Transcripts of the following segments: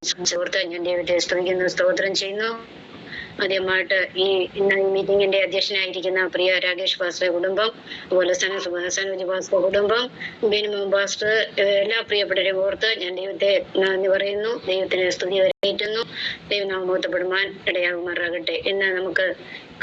സുഹൃത്ത്, ഞാൻ ദൈവത്തെ സ്തുതിക്കുന്നു, സ്തോത്രം ചെയ്യുന്നു. ആദ്യമായിട്ട് ഇന്ന് ഈ മീറ്റിംഗിന്റെ അധ്യക്ഷനായിരിക്കുന്ന പ്രിയ രാകേഷ് പാസ്റ്റർ കുടുംബം, അതുപോലെ സനോജ് പാസ്റ്റർ കുടുംബം, ബിനിമം പാസ്റ്റർ, എല്ലാ പ്രിയപ്പെട്ടവരെയും ഓർത്ത് ഞാൻ ദൈവത്തെ നന്ദി പറയുന്നു, ദൈവത്തിന് സ്തുതി വരേറ്റുന്നു. ദൈവനാമോത്തപ്പെടുവാൻ ഇടയാകുമാറാകട്ടെ. ഇന്ന് നമുക്ക്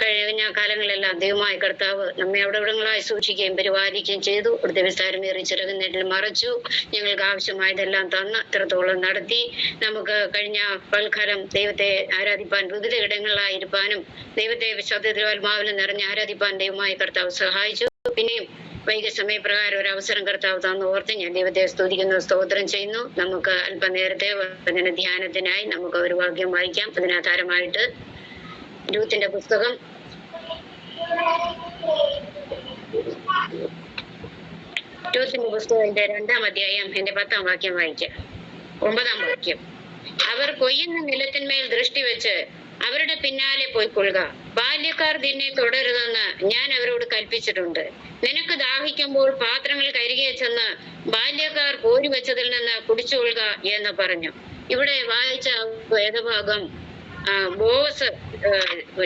കഴിഞ്ഞ കാലങ്ങളെല്ലാം ദൈവമായ കർത്താവ് നമ്മെ അവിടങ്ങളായി സൂക്ഷിക്കുകയും പരിപാലിക്കുകയും ചെയ്തു. അവിടുത്തെ വിസ്താരമേറി ചിറകുന്നേറ്റിൽ മറച്ചു, ഞങ്ങൾക്ക് ആവശ്യമായതെല്ലാം തന്ന് ഇത്രത്തോളം നടത്തി. നമുക്ക് കഴിഞ്ഞ പൽക്കാലം ദൈവത്തെ ആരാധിപ്പാൻ വിവിധ ഇടങ്ങളിലായിരിക്കാനും ദൈവത്തെ ശബ്ദത്തിലും നിറഞ്ഞ് ആരാധിപ്പാൻ ദൈവമായ കർത്താവ് സഹായിച്ചു. പിന്നെയും വൈകിയ സമയപ്രകാരം ഒരു അവസരം കർത്താവ് തന്നു ഓർത്ത് ഞാൻ ദൈവത്തെ സ്തുതിക്കുന്നു, സ്തോത്രം ചെയ്യുന്നു. നമുക്ക് അല്പനേരത്തെ ധ്യാനത്തിനായി നമുക്ക് ഒരു വാക്യം വായിക്കാം. അതിനാധാരമായിട്ട് രൂത്തിന്റെ പുസ്തകം പുസ്തകത്തിന്റെ 2-ാം അധ്യായം എന്റെ 10-ാം വാക്യം വായിക്കാം. 9-ാം വാക്യം. അവർ കൊയ്യുന്ന നിലത്തിന്മേൽ ദൃഷ്ടി വെച്ച് അവരുടെ പിന്നാലെ പോയിക്കൊള്ളുക. ബാല്യക്കാർ നിന്നെ തുടരുതെന്ന് ഞാൻ അവരോട് കൽപ്പിച്ചിട്ടുണ്ട്. നിനക്ക് ദാഹിക്കുമ്പോൾ പാത്രങ്ങൾ കരികെ ചെന്ന് ബാല്യക്കാർ കോരി വെച്ചതിൽ നിന്ന് കുടിച്ചുകൊള്ളുക എന്ന് പറഞ്ഞു. ഇവിടെ വായിച്ച വേദഭാഗം ബോവസ്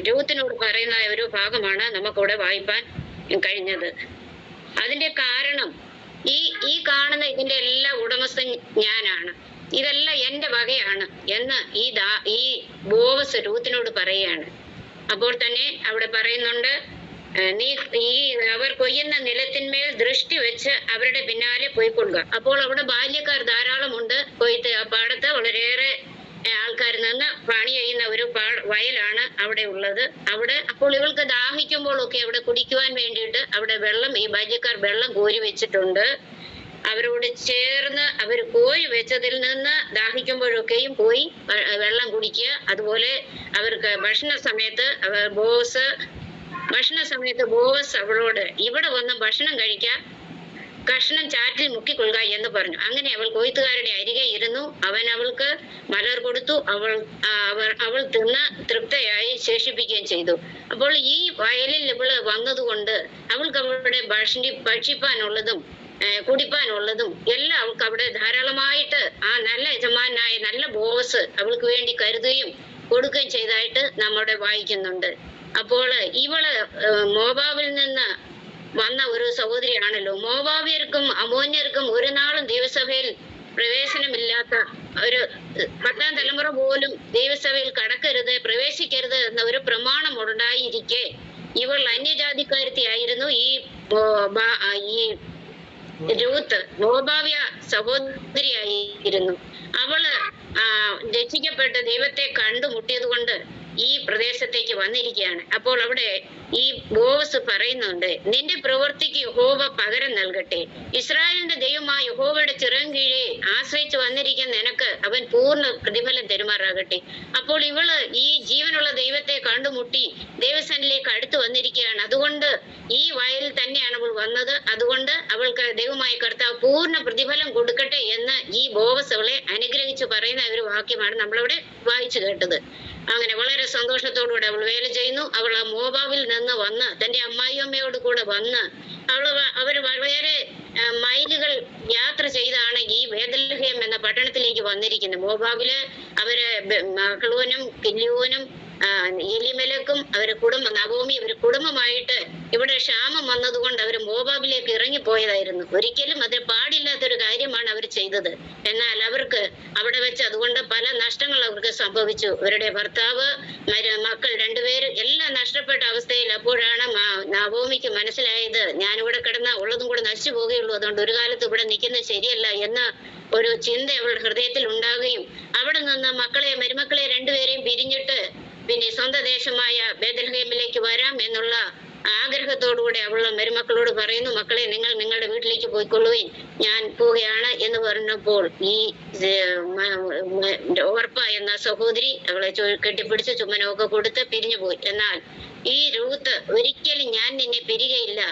രൂത്തിനോട് പറയുന്ന ഒരു ഭാഗമാണ് നമുക്കിവിടെ വായിപ്പാൻ കഴിഞ്ഞത്. അതിന്റെ കാരണം ഈ കാണുന്ന ഇതിന്റെ എല്ലാ ഉടമസ്ഥൻ ഞാനാണ്, ഇതെല്ലാം എന്റെ വകയാണ് എന്ന് ഈ ബോവസ് രൂത്തിനോട് പറയുകയാണ്. അപ്പോൾ തന്നെ അവിടെ പറയുന്നുണ്ട്, അവർ കൊയ്യുന്ന നിലത്തിന്മേൽ ദൃഷ്ടി വെച്ച് അവരുടെ പിന്നാലെ പോയിക്കൊള്ളുക. അപ്പോൾ അവിടെ ബാല്യക്കാർ ധാരാളമുണ്ട്. കൊയ്ത്ത് പാടത്ത് വളരെയേറെ ആൾക്കാർ നിന്ന് പണി ചെയ്യുന്ന ഒരു വയലാണ് അവിടെ ഉള്ളത്. അപ്പോൾ ഇവൾക്ക് ദാഹിക്കുമ്പോഴൊക്കെ അവിടെ കുടിക്കുവാൻ വേണ്ടിയിട്ട് അവിടെ ഈ ബാല്യക്കാർ വെള്ളം കോരി വെച്ചിട്ടുണ്ട്. അവരോട് ചേർന്ന് അവർ കോരി വെച്ചതിൽ നിന്ന് ദാഹിക്കുമ്പോഴൊക്കെയും പോയി വെള്ളം കുടിക്കുക. അതുപോലെ അവർക്ക് ഭക്ഷണ സമയത്ത് ബോവസ് അവളോട് ഇവിടെ വന്ന് ഭക്ഷണം കഴിക്കാൻ കഷ്ണം ചാറ്റിൽ മുക്കിക്കൊള്ളുക എന്ന് പറഞ്ഞു. അങ്ങനെ അവൾ കൊയ്ത്തുകാരുടെ അരികെ ഇരുന്നു. അവൻ അവൾക്ക് മലർ കൊടുത്തു. അവൾ തിന്ന് തൃപ്തയായി ശേഷിപ്പിക്കുകയും ചെയ്തു. അപ്പോൾ ഈ വയലിൽ ഇവള് വന്നതുകൊണ്ട് അവൾക്ക് അവിടെ ഭക്ഷിപ്പാനുള്ളതും കുടിപ്പാനുള്ളതും എല്ലാം അവൾക്ക് അവിടെ ധാരാളമായിട്ട് ആ നല്ല യജമാനായ നല്ല ബോവസ് അവൾക്ക് വേണ്ടി കരുതുകയും കൊടുക്കുകയും ചെയ്തതായിട്ട് നമ്മുടെ വായിക്കുന്നുണ്ട്. അപ്പോൾ ഇവള് മോവാബിൽ നിന്ന് വന്ന ഒരു സഹോദരിയാണല്ലോ. മോവാബ്യർക്കും അമോന്യർക്കും ഒരു നാളും ദൈവസഭയിൽ പ്രവേശനമില്ലാത്ത ഒരു 10-ാം തലമുറ പോലും ദൈവസഭയിൽ കടക്കരുത്, പ്രവേശിക്കരുത് എന്ന ഒരു പ്രമാണം ഉണ്ടായിരിക്കെ ഇവൾ അന്യജാതിക്കാരത്തിയായിരുന്നു. ഈ രൂത്ത് മോവാബ്യ സഹോദരിയായിരുന്നു. അവള് രക്ഷിക്കപ്പെട്ട് ദൈവത്തെ കണ്ടുമുട്ടിയത് കൊണ്ട് ഈ പ്രദേശത്തേക്ക് വന്നിരിക്കുകയാണ്. അപ്പോൾ അവിടെ ഈ ബോവസ് പറയുന്നുണ്ട്, നിന്റെ പ്രവൃത്തിക്ക് യഹോവ പകരം നൽകട്ടെ. ഇസ്രായേലിന്റെ ദൈവമായ യഹോവയുടെ ചിറകിൻ കീഴെ ആശ്രയിച്ച് വന്നിരിക്കുന്ന നിനക്ക് അവൻ പൂർണ്ണ പ്രതിഫലം തരുമാറാകട്ടെ. അപ്പോൾ ഇവള് ഈ ജീവനുള്ള ദൈവത്തെ കണ്ടുമുട്ടി ദൈവസന്നിധിയിലേക്ക് അടുത്ത് വന്നിരിക്കുകയാണ്. അതുകൊണ്ട് ഈ വയലിൽ തന്നെയാണ് അവൾ വന്നത്. അതുകൊണ്ട് അവൾക്ക് ദൈവമായ കർത്താവ് പൂർണ്ണ പ്രതിഫലം കൊടുക്കട്ടെ എന്ന് ഈ ബോവസ് അവളെ അനുഗ്രഹിച്ച് പറയുന്ന ഒരു വാക്യമാണ് നമ്മളവിടെ വായിച്ചു കേട്ടത്. അങ്ങനെ വളരെ സന്തോഷത്തോടുകൂടെ അവൾ വേല ചെയ്യുന്നു. അവൾ ആ മോവാബിൽ നിന്ന് വന്ന് തന്റെ അമ്മായിയമ്മയോട് കൂടെ വന്ന് അവര് വളരെ മൈലുകൾ യാത്ര ചെയ്താണ് ഈ ബേത്ലഹേം എന്ന പട്ടണത്തിലേക്ക് വന്നിരിക്കുന്നത്. മോവാബില് അവര് മഹ്ലോനും കില്യോനും എലിമെലക്കും അവര് നവോമി അവര് കുടുംബമായിട്ട് ഇവിടെ ക്ഷാമം വന്നതുകൊണ്ട് അവര് മോവാബിലേക്ക് ഇറങ്ങിപ്പോയതായിരുന്നു. ഒരിക്കലും അത് പാടില്ലാത്തൊരു കാര്യമാണ് അവർ ചെയ്തത്. എന്നാൽ അവർക്ക് അവിടെ വെച്ച് അതുകൊണ്ട് പല നഷ്ടങ്ങൾ അവർക്ക് സംഭവിച്ചു. അവരുടെ ഭർത്താവ്, മക്കൾ 2 പേര് എല്ലാം നഷ്ടപ്പെട്ട അവസ്ഥയിൽ. അപ്പോഴാണ് നവോമിക്ക് മനസ്സിലായത്, ഞാനിവിടെ കിടന്ന ഉള്ളതും കൂടെ നശിച്ചു പോവുകയുള്ളൂ, അതുകൊണ്ട് ഒരു കാലത്ത് ഇവിടെ നിൽക്കുന്നത് ശരിയല്ല എന്ന ഒരു ചിന്ത അവളുടെ ഹൃദയത്തിൽ ഉണ്ടാകുകയും അവിടെ നിന്ന് മരുമക്കളെ 2 പേരെയും പിരിഞ്ഞിട്ട് പിന്നെ സ്വന്തം ദേശമായ ബേത്ലഹേമിലേക്ക് വരാം എന്നുള്ള ആഗ്രഹത്തോടുകൂടെ അവളുടെ മരുമക്കളോട് പറയുന്നു, മക്കളെ നിങ്ങൾ നിങ്ങളുടെ വീട്ടിലേക്ക് പോയിക്കൊള്ളുകയും ഞാൻ പോവുകയാണ് എന്ന് പറഞ്ഞപ്പോൾ ഈ ഓർപ്പ എന്ന സഹോദരി അവളെ കെട്ടിപ്പിടിച്ച് ചുമ്മനമൊക്കെ കൊടുത്ത് പിരിഞ്ഞു പോയി. എന്നാൽ ഈ രൂത്ത് ഒരിക്കലും ഞാൻ നിന്നെ പിരികയില്ല,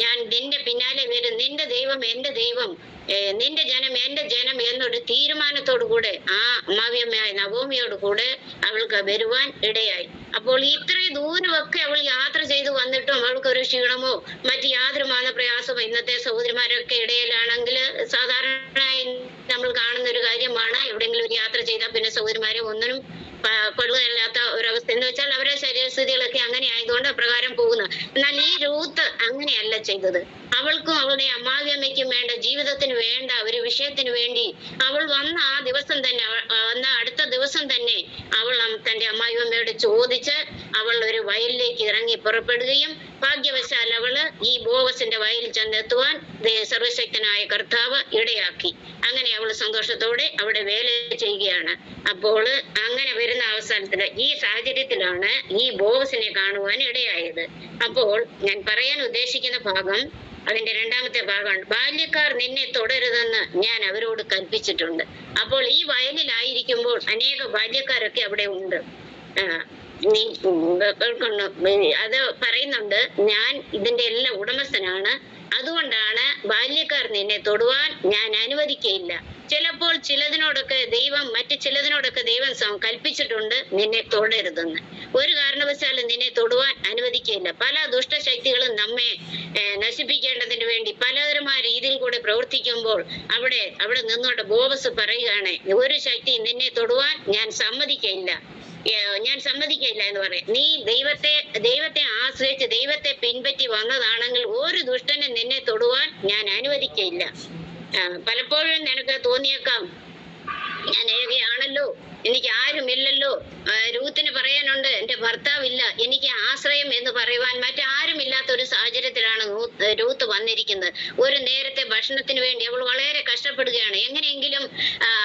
ഞാൻ നിന്റെ പിന്നാലെ വരും, നിന്റെ ദൈവം എന്റെ ദൈവം, നിന്റെ ജനം എന്റെ ജനം എന്നൊരു തീരുമാനത്തോടു കൂടെ ആ അമ്മാവിയമ്മയായ നവോമിയോട് കൂടെ അവൾക്ക് വരുവാൻ ഇടയായി. അപ്പോൾ ഇത്രയും ദൂരമൊക്കെ അവൾ യാത്ര ചെയ്ത് വന്നിട്ടും അവൾക്ക് ഒരു ക്ഷീണമോ മറ്റു യാതൊരു പ്രയാസമോ ഇന്നത്തെ സഹോദരിമാരൊക്കെ ഇടയിലാണെങ്കിൽ സാധാരണയായി നമ്മൾ കാണുന്ന ഒരു കാര്യമാണ്. എവിടെയെങ്കിലും ഒരു യാത്ര ചെയ്താൽ പിന്നെ സഹോദരിമാരെ ഒന്നിനും കൊള്ളുകയല്ലാത്ത ഒരവസ്ഥ എന്ന് വെച്ചാൽ അവരുടെ ശരീരസ്ഥിതികളൊക്കെ അങ്ങനെ ആയതുകൊണ്ട് അപ്രകാരം പോകുന്നു. എന്നാൽ ഈ രൂത്ത് അങ്ങനെയല്ല ചെയ്തത്. അവൾക്കും അവളുടെ അമ്മാവിയമ്മയ്ക്കും വേണ്ട, ജീവിതത്തിന് വേണ്ട ഒരു വിഷയത്തിന് വേണ്ടി അവൾ വന്ന ആ ദിവസം തന്നെ, വന്ന അടുത്ത ദിവസം തന്നെ അവൾ തന്റെ അമ്മാവിയമ്മയോട് ചോദിച്ച് അവൾ ഒരു വയലിലേക്ക് ഇറങ്ങി പുറപ്പെടുകയും ഭാഗ്യവശാൽ അവള് ഈ ബോവസിന്റെ വയലിൽ ചെന്നെത്തുവാൻ സർവശക്തനായ കർത്താവ് ഇടയാക്കി. അങ്ങനെ അവൾ സന്തോഷത്തോടെ അവിടെ വേല ചെയ്യുകയാണ്. അപ്പോൾ അങ്ങനെ വരുന്ന അവസരത്തില് ഈ സാഹചര്യത്തിലാണ് ഈ ബോവസിനെ കാണുവാൻ ഇടയായത്. അപ്പോൾ ഞാൻ പറയാൻ ഉദ്ദേശിക്കുന്ന ഭാഗം അതിന്റെ രണ്ടാമത്തെ ഭാഗമാണ്. ബാല്യക്കാർ നിന്നെ തുടരുതെന്ന് ഞാൻ അവരോട് കൽപ്പിച്ചിട്ടുണ്ട്. അപ്പോൾ ഈ വയലിലായിരിക്കുമ്പോൾ അനേക ബാല്യക്കാരൊക്കെ അവിടെ ഉണ്ട്. നീ അത് പറയുന്നുണ്ട്, ഞാൻ ഇതിന്റെ എല്ലാം ഉടമസ്ഥനാണ്, അതുകൊണ്ടാണ് ബാല്യക്കാർ നിന്നെ തൊടുവാൻ ഞാൻ അനുവദിക്കയില്ല. ചിലപ്പോൾ ചിലതിനോടൊക്കെ ദൈവം, മറ്റു ചിലതിനോടൊക്കെ ദൈവം കൽപ്പിച്ചിട്ടുണ്ട് നിന്നെ തൊടരുതെന്ന്. ഒരു കാരണവശാലും നിന്നെ തൊടുവാൻ അനുവദിക്കയില്ല. പല ദുഷ്ടശക്തികളും നമ്മെ നശിപ്പിക്കേണ്ടതിന് വേണ്ടി പലതരമായ രീതിയിൽ കൂടെ പ്രവർത്തിക്കുമ്പോൾ അവിടെ നിന്നോട്ട് ബോവസ് പറയുകയാണ്, ഒരു ശക്തി നിന്നെ തൊടുവാൻ ഞാൻ സമ്മതിക്കയില്ല എന്ന് പറയാം. നീ ദൈവത്തെ ആശ്രയിച്ച് ദൈവത്തെ പിൻപറ്റി വന്നതാണെങ്കിൽ ഒരു ദുഷ്ടനെ നിന്നെ തൊടുവാൻ ഞാൻ അനുവദിക്കയില്ല. പലപ്പോഴും നിനക്ക് തോന്നിയേക്കാം, ഞാൻ ഏകയാണല്ലോ, എനിക്ക് ആരുമില്ലല്ലോ. രൂത്തിന് പറയാനുണ്ട്, എന്റെ ഭർത്താവില്ല, എനിക്ക് ആശ്രയം എന്ന് പറയുവാൻ മറ്റാരുമില്ലാത്ത ഒരു സാഹചര്യത്തിലാണ് രൂത്ത് വന്നിരിക്കുന്നത്. ഒരു നേരത്തെ ഭക്ഷണത്തിന് വേണ്ടി അവൾ വളരെ കഷ്ടപ്പെടുകയാണ്. എങ്ങനെയെങ്കിലും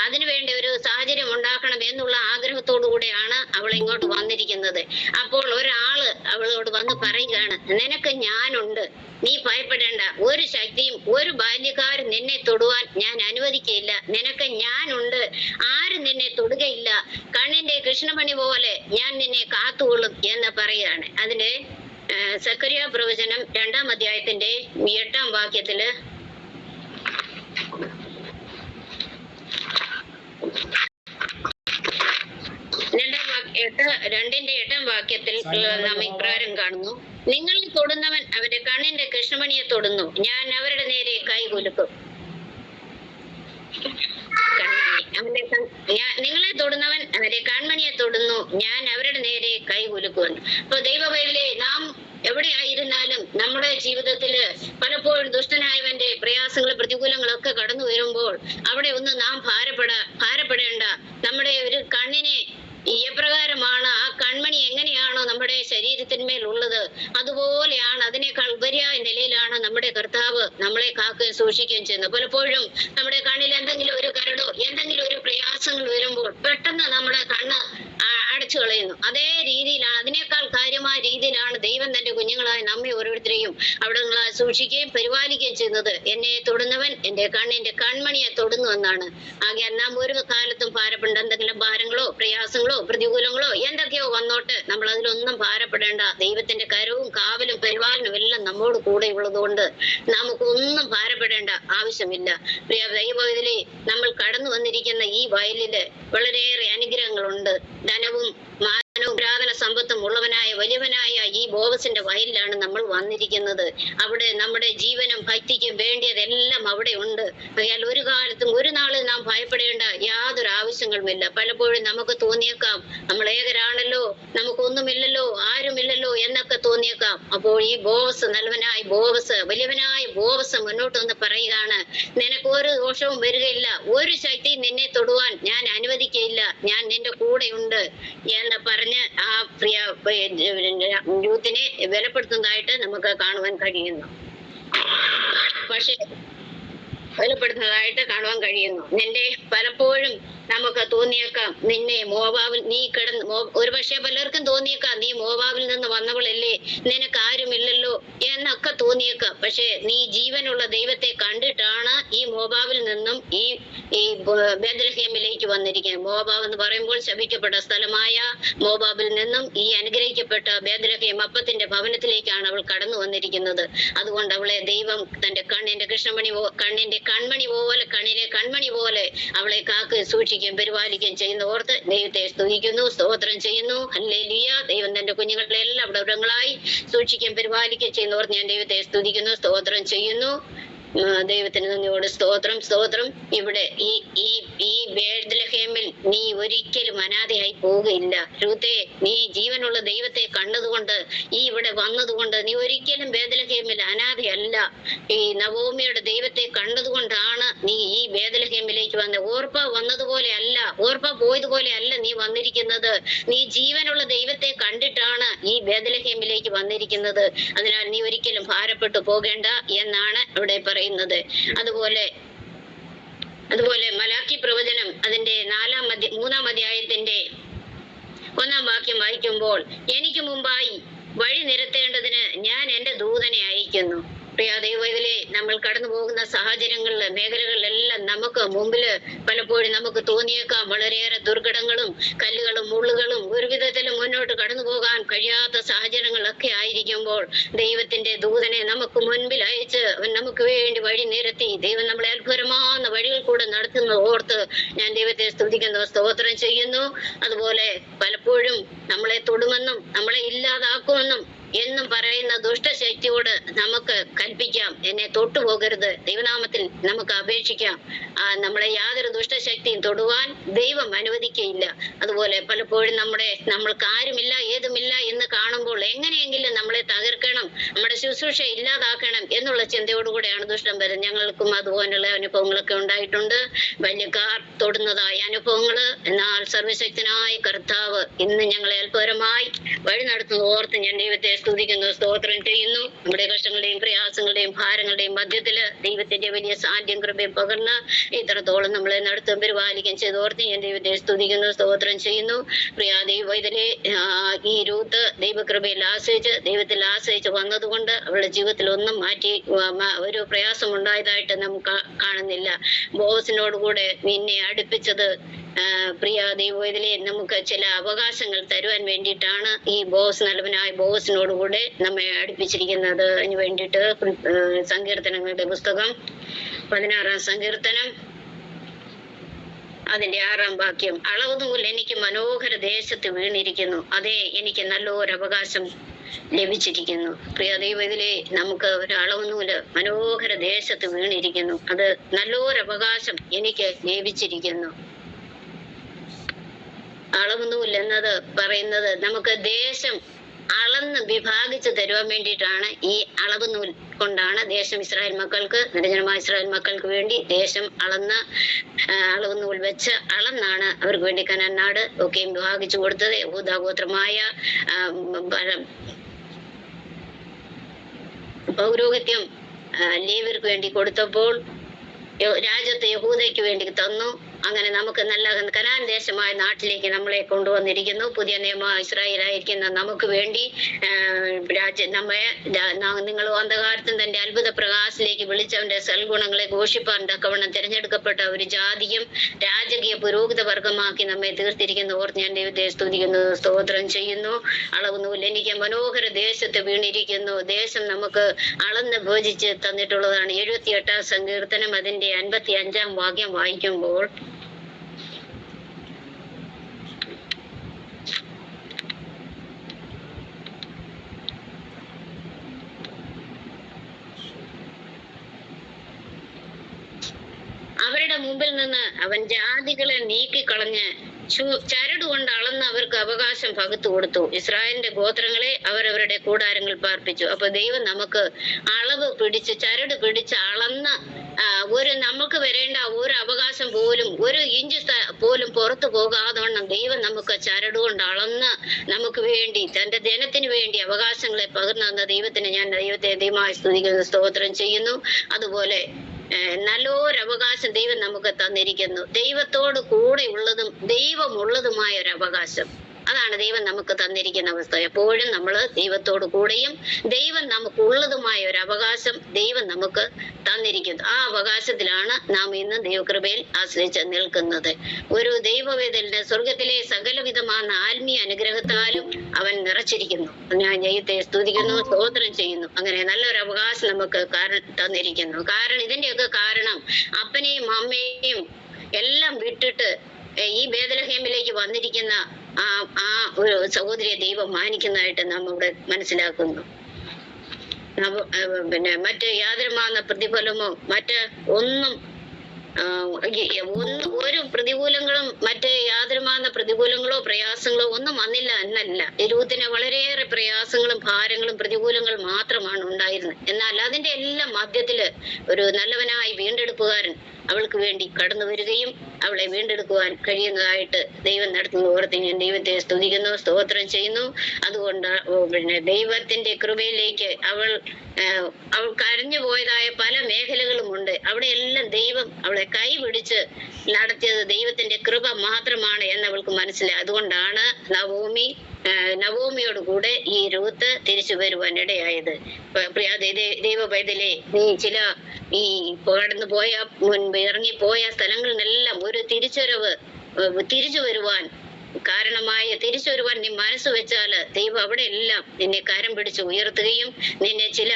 അതിനുവേണ്ടി ഒരു സാഹചര്യം ഉണ്ടാക്കണം എന്നുള്ള ആഗ്രഹത്തോടു കൂടെയാണ് അവൾ ഇങ്ങോട്ട് വന്നിരിക്കുന്നത്. അപ്പോൾ ഒരാള് അവളോട് വന്ന് പറയുകയാണ്, നിനക്ക് ഞാനുണ്ട്, നീ ഭയപ്പെടേണ്ട, ഒരു ശക്തിയും ഒരു ബാല്യക്കാരും നിന്നെ തൊടുവാൻ ഞാൻ അനുവദിക്കയില്ല, നിനക്ക് ഞാനുണ്ട്, ആരും നിന്നെ തൊടുകയില്ല, കണ്ണിന്റെ കൃഷ്ണമണി പോലെ ഞാൻ നിന്നെ കാത്തുകൊള്ളും എന്ന് പറയുകയാണ്. അതിന്റെ സക്കറിയ പ്രവചനം 2-ാം അധ്യായത്തിന്റെ 8-ാം വാക്യത്തില് രണ്ടിന്റെ 8-ാം വാക്യത്തിൽ നാം ഇപ്രകാരം കാണുന്നു, നിങ്ങളെ തൊടുന്നവൻ അവന്റെ കണ്ണിന്റെ കൃഷ്ണമണിയെ തൊടുന്നു, ഞാൻ അവരുടെ നേരെ കൈ കുലുക്കും. നിങ്ങളെ തൊടുന്നവൻ അവരെ കൺമണിയെ തൊടുന്നു, ഞാൻ അവരുടെ നേരെ കൈ കുലുക്കുമെന്ന്. അപ്പൊ ദൈവവേലയെ നാം എവിടെയായിരുന്നാലും നമ്മുടെ ജീവിതത്തില് പലപ്പോഴും ദുഷ്ടനായവന്റെ പ്രയാസങ്ങളും പ്രതികൂലങ്ങളും ഒക്കെ കടന്നു വരുമ്പോൾ അവിടെ ഒന്നും നാം ഭാരപ്പെടേണ്ട. നമ്മുടെ ഒരു കണ്ണിനെ എപ്രകാരമാണ്, ആ കൺമണി എങ്ങനെയാണോ നമ്മുടെ ശരീരത്തിന്മേൽ ഉള്ളത്, അതുപോലെയാണ്, അതിനേക്കാൾ ഉപരിയായ നിലയിലാണ് നമ്മുടെ കർത്താവ് നമ്മളെ കാക്കുകയും സൂക്ഷിക്കുകയും ചെയ്യുന്നത്. പലപ്പോഴും നമ്മുടെ കണ്ണിൽ എന്തെങ്കിലും ഒരു കരടോ എന്തെങ്കിലും ഒരു പ്രയാസങ്ങൾ വരുമ്പോൾ പെട്ടെന്ന് നമ്മുടെ കണ്ണ് അടച്ചു കളയുന്നു. അതേ രീതിയിലാണ്, അതിനേക്കാൾ കാര്യമായ രീതിയിലാണ് ദൈവം തന്റെ കുഞ്ഞുങ്ങളായ നമ്മെ ഓരോരുത്തരെയും അവിടെ സൂക്ഷിക്കുകയും പരിപാലിക്കുകയും ചെയ്യുന്നത്. എന്നെ തൊടുന്നവൻ എന്റെ കണ്ണിന്റെ കൺമണിയെ തൊടുന്നു എന്നാണ്. ആകയാൽ നാം ഒരു കാലത്തും ഭാരപ്പെടേണ്ട. എന്തെങ്കിലും ഭാരങ്ങളോ പ്രയാസങ്ങളോ പ്രതികൂലങ്ങളോ എന്തൊക്കെയോ വന്നോട്ട് നമ്മൾ അതിലൊന്നും ഭാരപ്പെടേണ്ട. ദൈവത്തിന്റെ കരവും കാവലും പരിപാലനവും എല്ലാം നമ്മോട് കൂടെ ഉള്ളതുകൊണ്ട് നമുക്കൊന്നും ഭാരപ്പെടേണ്ട ആവശ്യമില്ല. പ്രിയ ദൈവത്തിലെ നമ്മൾ കടന്നു വന്നിരിക്കുന്ന ഈ വയലില് വളരെയേറെ അനുഗ്രഹങ്ങളുണ്ട്. ധനവും മാനവും പുരാതന സമ്പത്തും ഉള്ളവനായ വലിയവനായ ഈ ബോവസിന്റെ വയലിലാണ് നമ്മൾ വന്നിരിക്കുന്നത്. അവിടെ നമ്മുടെ ജീവനും ഭക്തിക്കും വേണ്ടിയതെല്ലാം അവിടെ ഉണ്ട്. അയാൾ ഒരു കാലത്തും ഒരു നാളും നാം ഭയപ്പെടേണ്ട യാതൊരു ആവശ്യങ്ങളുമില്ല. പലപ്പോഴും നമുക്ക് തോന്നിയേക്കാം, നമ്മൾ ഏകരാണല്ലോ, നമുക്കൊന്നുമില്ലല്ലോ, ആരുമില്ലല്ലോ എന്നൊക്കെ തോന്നിയേക്കാം. അപ്പോൾ ഈ ബോവസ്, നല്ലവനായ ബോവസ്, വലിയവനായ ബോവസ് മുന്നോട്ട് വന്ന് പറയുകയാണ്, നിനക്ക് ഒരു ദോഷവും വരികയില്ല, ഒരു ശക്തി നിന്നെ തൊടുവാൻ ഞാൻ അനുവദിക്കയില്ല, ഞാൻ നിന്റെ കൂടെയുണ്ട് എന്ന് പറഞ്ഞ് ആ പ്രിയ യൂത്തിനെ ബലപ്പെടുത്തുന്നതായിട്ട് നമുക്ക് കാണുവാൻ കഴിയുന്നു. പക്ഷെ വെളിപ്പെടുത്തുന്നതായിട്ട് കാണുവാൻ കഴിയുന്നു. നിന്റെ പലപ്പോഴും നമുക്ക് തോന്നിയേക്കാം നിന്നെ മോവാബിൽ നീ ഒരുപക്ഷെ പലർക്കും തോന്നിയേക്കാം നീ മോവാബിൽ നിന്ന് വന്നവളല്ലേ, നിനക്ക് ആരുമില്ലല്ലോ എന്നൊക്കെ തോന്നിയേക്കാം. പക്ഷെ നീ ജീവനുള്ള ദൈവത്തെ കണ്ടിട്ടാണ് ഈ മോവാബിൽ നിന്നും ഈ ബേത്ലഹേമിലേക്ക് വന്നിരിക്കുന്നത്. മോവാബ് എന്ന് പറയുമ്പോൾ ശപിക്കപ്പെട്ട സ്ഥലമായ മോവാബിൽ നിന്നും ഈ അനുഗ്രഹിക്കപ്പെട്ട ബേത്ലഹേം അപ്പത്തിന്റെ ഭവനത്തിലേക്കാണ് അവൾ കടന്നു വന്നിരിക്കുന്നത്. അതുകൊണ്ട് അവളെ ദൈവം തന്റെ കണ്ണിന്റെ കൺമണി പോലെ കണ്ണിലെ കൺമണി പോലെ അവളെ കാക്കുകയും സൂക്ഷിക്കുകയും പരിപാലിക്കുകയും ചെയ്യുന്ന ഓർത്ത് ദൈവത്തെ സ്തുതിക്കുന്നു, സ്തോത്രം ചെയ്യുന്നു. ഹല്ലേലൂയ. ദൈവം തന്റെ കുഞ്ഞുങ്ങളെ എല്ലാം വിടവങ്ങളായി സൂക്ഷിക്കുകയും പരിപാലിക്കുകയും ചെയ്യുന്ന ഓർത്ത് ഞാൻ ദൈവത്തെ സ്തുതിക്കുന്നു, സ്തോത്രം ചെയ്യുന്നു. ദൈവത്തിന് നന്ദിയോട് സ്തോത്രം, സ്തോത്രം. ഇവിടെ ഈ ബേത്ലഹേമിൽ നീ ഒരിക്കലും അനാഥയായി പോവുകയില്ല. രൂത്തേ, നീ ജീവനുള്ള ദൈവത്തെ കണ്ടതുകൊണ്ട് ഇവിടെ വന്നതുകൊണ്ട് നീ ഒരിക്കലും ബേത്ലഹേമിൽ അനാഥയല്ല. ഈ നവോമിയുടെ ദൈവത്തെ കണ്ടതുകൊണ്ടാണ് നീ ഈ ബേത്ലഹേമിലേക്ക് വന്നത്. ഓർപ്പ വന്നതുപോലെ അല്ല, ഓർപ്പ പോയതുപോലെ അല്ല നീ വന്നിരിക്കുന്നത്. നീ ജീവനുള്ള ദൈവത്തെ കണ്ടിട്ടാണ് ഈ ബേത്ലഹേമിലേക്ക് വന്നിരിക്കുന്നത്. അതിനാൽ നീ ഒരിക്കലും ഭാരപ്പെട്ടു പോകേണ്ട എന്നാണ് അവിടെ പറയുന്നത്. അതുപോലെ മലാക്കി പ്രവചനം അതിന്റെ 3-ാം അധ്യായത്തിന്റെ 1-ാം വാക്യം വായിക്കുമ്പോൾ, എനിക്ക് മുമ്പായി വഴി നിരത്തേണ്ടതിന് ഞാൻ എന്റെ ദൂതനെ അയക്കുന്നു. പ്രിയ ദൈവത്തിലെ നമ്മൾ കടന്നു പോകുന്ന സാഹചര്യങ്ങളില് മേഖലകളിലെല്ലാം നമുക്ക് മുമ്പില് പലപ്പോഴും നമുക്ക് തോന്നിയേക്കാം വളരെയേറെ ദുർഘടങ്ങളും കല്ലുകളും മുള്ളുകളും ഒരു വിധത്തിലും മുന്നോട്ട് കടന്നു പോകാൻ കഴിയാത്ത സാഹചര്യങ്ങളൊക്കെ ആയിരിക്കുമ്പോൾ ദൈവത്തിന്റെ ദൂതനെ നമുക്ക് മുൻപിൽ അയച്ച് അവൻ നമുക്ക് വേണ്ടി വഴി നിരത്തി ദൈവം നമ്മളെ അത്ഭുതമാകുന്ന വഴികൾ കൂടെ നടത്തുന്ന ഓർത്ത് ഞാൻ ദൈവത്തെ സ്തുതിക്കുന്നു, സ്തോത്രം ചെയ്യുന്നു. അതുപോലെ പലപ്പോഴും നമ്മളെ തൊടുമെന്നും നമ്മളെ ഇല്ലാതാക്കുമെന്നും എന്നും പറയുന്ന ദുഷ്ടശക്തിയോട് നമുക്ക് കൽപ്പിക്കാം, എന്നെ തൊട്ടുപോകരുത്. ദൈവനാമത്തിൽ നമുക്ക് അപേക്ഷിക്കാം. നമ്മളെ യാതൊരു ദുഷ്ടശക്തിയും തൊടുവാൻ ദൈവം അനുവദിക്കയില്ല. അതുപോലെ പലപ്പോഴും നമ്മൾക്ക് ആരുമില്ല ഏതുമില്ല എന്ന് കാണുമ്പോൾ എങ്ങനെയെങ്കിലും നമ്മളെ തകർക്കണം, നമ്മുടെ ശുശ്രൂഷ ഇല്ലാതാക്കണം എന്നുള്ള ചിന്തയോടുകൂടെയാണ് ദുഷ്ടം വരുന്നത്. ഞങ്ങൾക്കും അതുപോലുള്ള അനുഭവങ്ങളൊക്കെ ഉണ്ടായിട്ടുണ്ട്, വലിയക്കാർ തൊടുന്നതായ അനുഭവങ്ങള്. എന്നാൽ സർവശക്തനായ കർത്താവ് ഇന്ന് ഞങ്ങളെ അത്ഭുതമായി വഴി നടത്തുന്ന ഓർത്ത് ഞാൻ ദൈവത്തെ സ്തുതിക്കുന്നു, സ്തോത്രം ചെയ്യുന്നു. നമ്മുടെ കഷ്ടങ്ങളുടെയും പ്രയാസങ്ങളുടെയും ഭാരങ്ങളുടെയും മധ്യത്തില് ദൈവത്തിന്റെ വലിയ സാന്നിധ്യം കൃപയും പകർന്ന് ഇത്രത്തോളം നമ്മളെ നടത്തും പരിപാലിക്കാൻ ചെയ്തോർത്ത് ഞാൻ ദൈവത്തെ സ്തുതിക്കുന്നു, സ്തോത്രം ചെയ്യുന്നു. പ്രിയ ദൈവത്തിലെ ഈ രൂത്ത് ദൈവകൃപയിൽ ആശ്രയിച്ച് ദൈവത്തിൽ ആശ്രയിച്ച് വന്നതുകൊണ്ട് അവളുടെ ജീവിതത്തിൽ ഒന്നും ഒരു പ്രയാസം ഉണ്ടായതായിട്ട് നമുക്ക് കാണുന്നില്ല. ബോസിനോടുകൂടെ നിന്നെ അടുപ്പിച്ചത് പ്രിയ ദൈവത്തിലെ നമുക്ക് ചില അവകാശങ്ങൾ തരുവാൻ വേണ്ടിയിട്ടാണ് ഈ നല്ലവനായ ബോസിനോടുകൂടെ നമ്മെ അടുപ്പിച്ചിരിക്കുന്നത്. അതിന് വേണ്ടിയിട്ട് സങ്കീർത്തനങ്ങളുടെ പുസ്തകം 16-ാം സങ്കീർത്തനം അതിന്റെ 6-ാം വാക്യം, അളവ് നൂൽ എനിക്ക് മനോഹര ദേശത്ത് വീണിരിക്കുന്നു, അതേ എനിക്ക് നല്ലൊരു അവകാശം ലഭിച്ചിരിക്കുന്നു. പ്രിയ ദൈവത്തിലെ നമുക്ക് ഒരു അളവ് നൂല് മനോഹര ദേശത്ത് വീണിരിക്കുന്നു, അത് നല്ലൊരു അവകാശം എനിക്ക് ലഭിച്ചിരിക്കുന്നു. അളവ് നൂൽ എന്നത് പറയുന്നത് നമുക്ക് ദേശം അളന്ന് വിഭാഗിച്ച് തരുവാൻ വേണ്ടിയിട്ടാണ്. ഈ അളവ് നൂൽ കൊണ്ടാണ് ദേശം ഇസ്രായേൽ മക്കൾക്ക്, നിർജ്ജനമായ ഇസ്രായേൽ മക്കൾക്ക് വേണ്ടി ദേശം അളവ് നൂൽ വെച്ച് അളന്നാണ് അവർക്ക് വേണ്ടി കനാൻ നാട് ഒക്കെയും വിഭാഗിച്ചു കൊടുത്തത്. യഹൂദാഗോത്രമായ പൗരോഹിത്യം ലേവ്യർക്ക് വേണ്ടി കൊടുത്തപ്പോൾ രാജ്യത്ത് യഹൂദയ്ക്ക് വേണ്ടി തന്നു. അങ്ങനെ നമുക്ക് നല്ല കനാൻ ദേശമായ നാട്ടിലേക്ക് നമ്മളെ കൊണ്ടുവന്നിരിക്കുന്നു. പുതിയ നിയമ ഇസ്രായേലായിരിക്കുന്ന നമുക്ക് വേണ്ടി നിങ്ങൾ അന്ധകാരത്തിൽ തന്റെ അത്ഭുത പ്രകാശത്തിലേക്ക് വിളിച്ചവന്റെ സൽഗുണങ്ങളെ ഘോഷിപ്പാൻ തക്കവണ്ണം തിരഞ്ഞെടുക്കപ്പെട്ട ഒരു ജാതിയും രാജകീയ പുരോഹിത വർഗമാക്കി നമ്മെ തീർത്തിരിക്കുന്ന ഓർത്ത് ഞാൻ ദൈവത്തെ സ്തുതിക്കുന്നു, സ്തോത്രം ചെയ്യുന്നു. അളവ് നൂൽ എനിക്ക് മനോഹര ദേശത്ത് വീണിരിക്കുന്നു. ദേശം നമുക്ക് അളന്ന് ഭോജിച്ച് തന്നിട്ടുള്ളതാണ്. 78-ാം സങ്കീർത്തനം അതിന്റെ 55-ാം വാക്യം വായിക്കുമ്പോൾ, അവരുടെ മുമ്പിൽ നിന്ന് അവൻ ജാതികളെ നീക്കിക്കളഞ്ഞ് ചരടുകൊണ്ട് അളന്ന് അവർക്ക് അവകാശം പകുത്തു കൊടുത്തു. ഇസ്രായേലിന്റെ ഗോത്രങ്ങളെ അവരവരുടെ കൂടാരങ്ങൾ പാർപ്പിച്ചു. അപ്പൊ ദൈവം നമുക്ക് ചരട് പിടിച്ച് അളന്ന് നമുക്ക് വരേണ്ട ഒരു അവകാശം പോലും, ഒരു ഇഞ്ച് പോലും പുറത്തു പോകാതെ ദൈവം നമുക്ക് ചരടുകൊണ്ട് അളന്ന് നമുക്ക് വേണ്ടി തന്റെ ജനത്തിന് വേണ്ടി അവകാശങ്ങളെ പകർന്നു തന്ന ദൈവത്തിന് ഞാൻ ദൈവത്തെ ദൈവമായി സ്തുതിക്കുന്നു, സ്തോത്രം ചെയ്യുന്നു. അതുപോലെ നല്ലൊരു അവകാശം ദൈവം നമുക്ക് തന്നിരിക്കുന്നു. ദൈവത്തോട് കൂടെ ഉള്ളതും ദൈവമുള്ളതുമായ ഒരു അവകാശം. അതാണ് ദൈവം നമുക്ക് തന്നിരിക്കുന്ന അവസ്ഥ. എപ്പോഴും നമ്മൾ ദൈവത്തോട് കൂടെയും ദൈവം നമുക്കുള്ളതുമായ ഒരു അവകാശം ദൈവം നമുക്ക് തന്നിരിക്കുന്നു. ആ അവകാശത്തിലാണ് നാം ഇന്ന് ദൈവകൃപയിൽ ആശ്രയിച്ച് നിൽക്കുന്നത്. ഒരു ദൈവവേദലിന് സ്വർഗത്തിലെ സകലവിധമായ ആത്മീയ അനുഗ്രഹത്താലും അവൻ നിറച്ചിരിക്കുന്നു. ഞാൻ ദൈവത്തെ സ്തുതിക്കുന്നു, സ്തോത്രം ചെയ്യുന്നു. അങ്ങനെ നല്ലൊരു അവകാശം നമുക്ക് തന്നിരിക്കുന്നു. കാരണം ഇതിന്റെയൊക്കെ കാരണം അപ്പനെയും അമ്മയെയും എല്ലാം വിട്ടിട്ട് ഈ ബേത്ലഹേമിലേക്ക് വന്നിരിക്കുന്ന ആ ഒരു സഹോദരിയെ ദൈവം മാനിക്കുന്നതായിട്ട് നാം ഇവിടെ മനസ്സിലാക്കുന്നു. പിന്നെ മറ്റ് യാതൊരുമാന പ്രതിഫലമോ മറ്റ് ഒന്നും ഒരു പ്രതികൂലങ്ങളും മറ്റ് യാതൊരുമാന പ്രതികൂലങ്ങളോ പ്രയാസങ്ങളോ ഒന്നും വന്നില്ല എന്നല്ല. രൂത്തിന് വളരെയേറെ പ്രയാസങ്ങളും ഭാരങ്ങളും പ്രതികൂലങ്ങളും മാത്രമാണ് ഉണ്ടായിരുന്നത്. എന്നാൽ അതിന്റെ എല്ലാം മധ്യത്തില് ഒരു നല്ലവനായി വീണ്ടെടുപ്പുകാരൻ അവൾക്ക് വേണ്ടി കടന്നു വരികയും അവളെ വീണ്ടെടുക്കുവാൻ കഴിയുന്നതായിട്ട് ദൈവം നടത്തുന്ന ഓർത്ത് ഞാൻ ദൈവത്തെ സ്തുതിക്കുന്നു, സ്തോത്രം ചെയ്യുന്നു. അതുകൊണ്ട് പിന്നെ ദൈവത്തിന്റെ കൃപയിലേക്ക് അവൾ കരഞ്ഞു പോയതായ പല മേഖലകളുമുണ്ട്. അവിടെ എല്ലാം ദൈവം അവളെ കൈപിടിച്ച് നടത്തിയത് ദൈവത്തിന്റെ കൃപ മാത്രമാണ് എന്ന് അവൾക്ക് മനസ്സിലായി. അതുകൊണ്ടാണ് നവോമിയോട് കൂടെ ഈ രൂത്ത് തിരിച്ചു വരുവാൻ ഇടയായത്. ദൈവ പൈതലേ, നീ ചില ഈ കടന്നു പോയ മുൻപ് ഇറങ്ങിപ്പോയ സ്ഥലങ്ങളിലെല്ലാം ഒരു തിരിച്ചു വരുവാൻ നീ മനസ്സ് വെച്ചാല് ദൈവം അവിടെ എല്ലാം നിന്നെ കരം പിടിച്ച് ഉയർത്തുകയും നിന്നെ ചില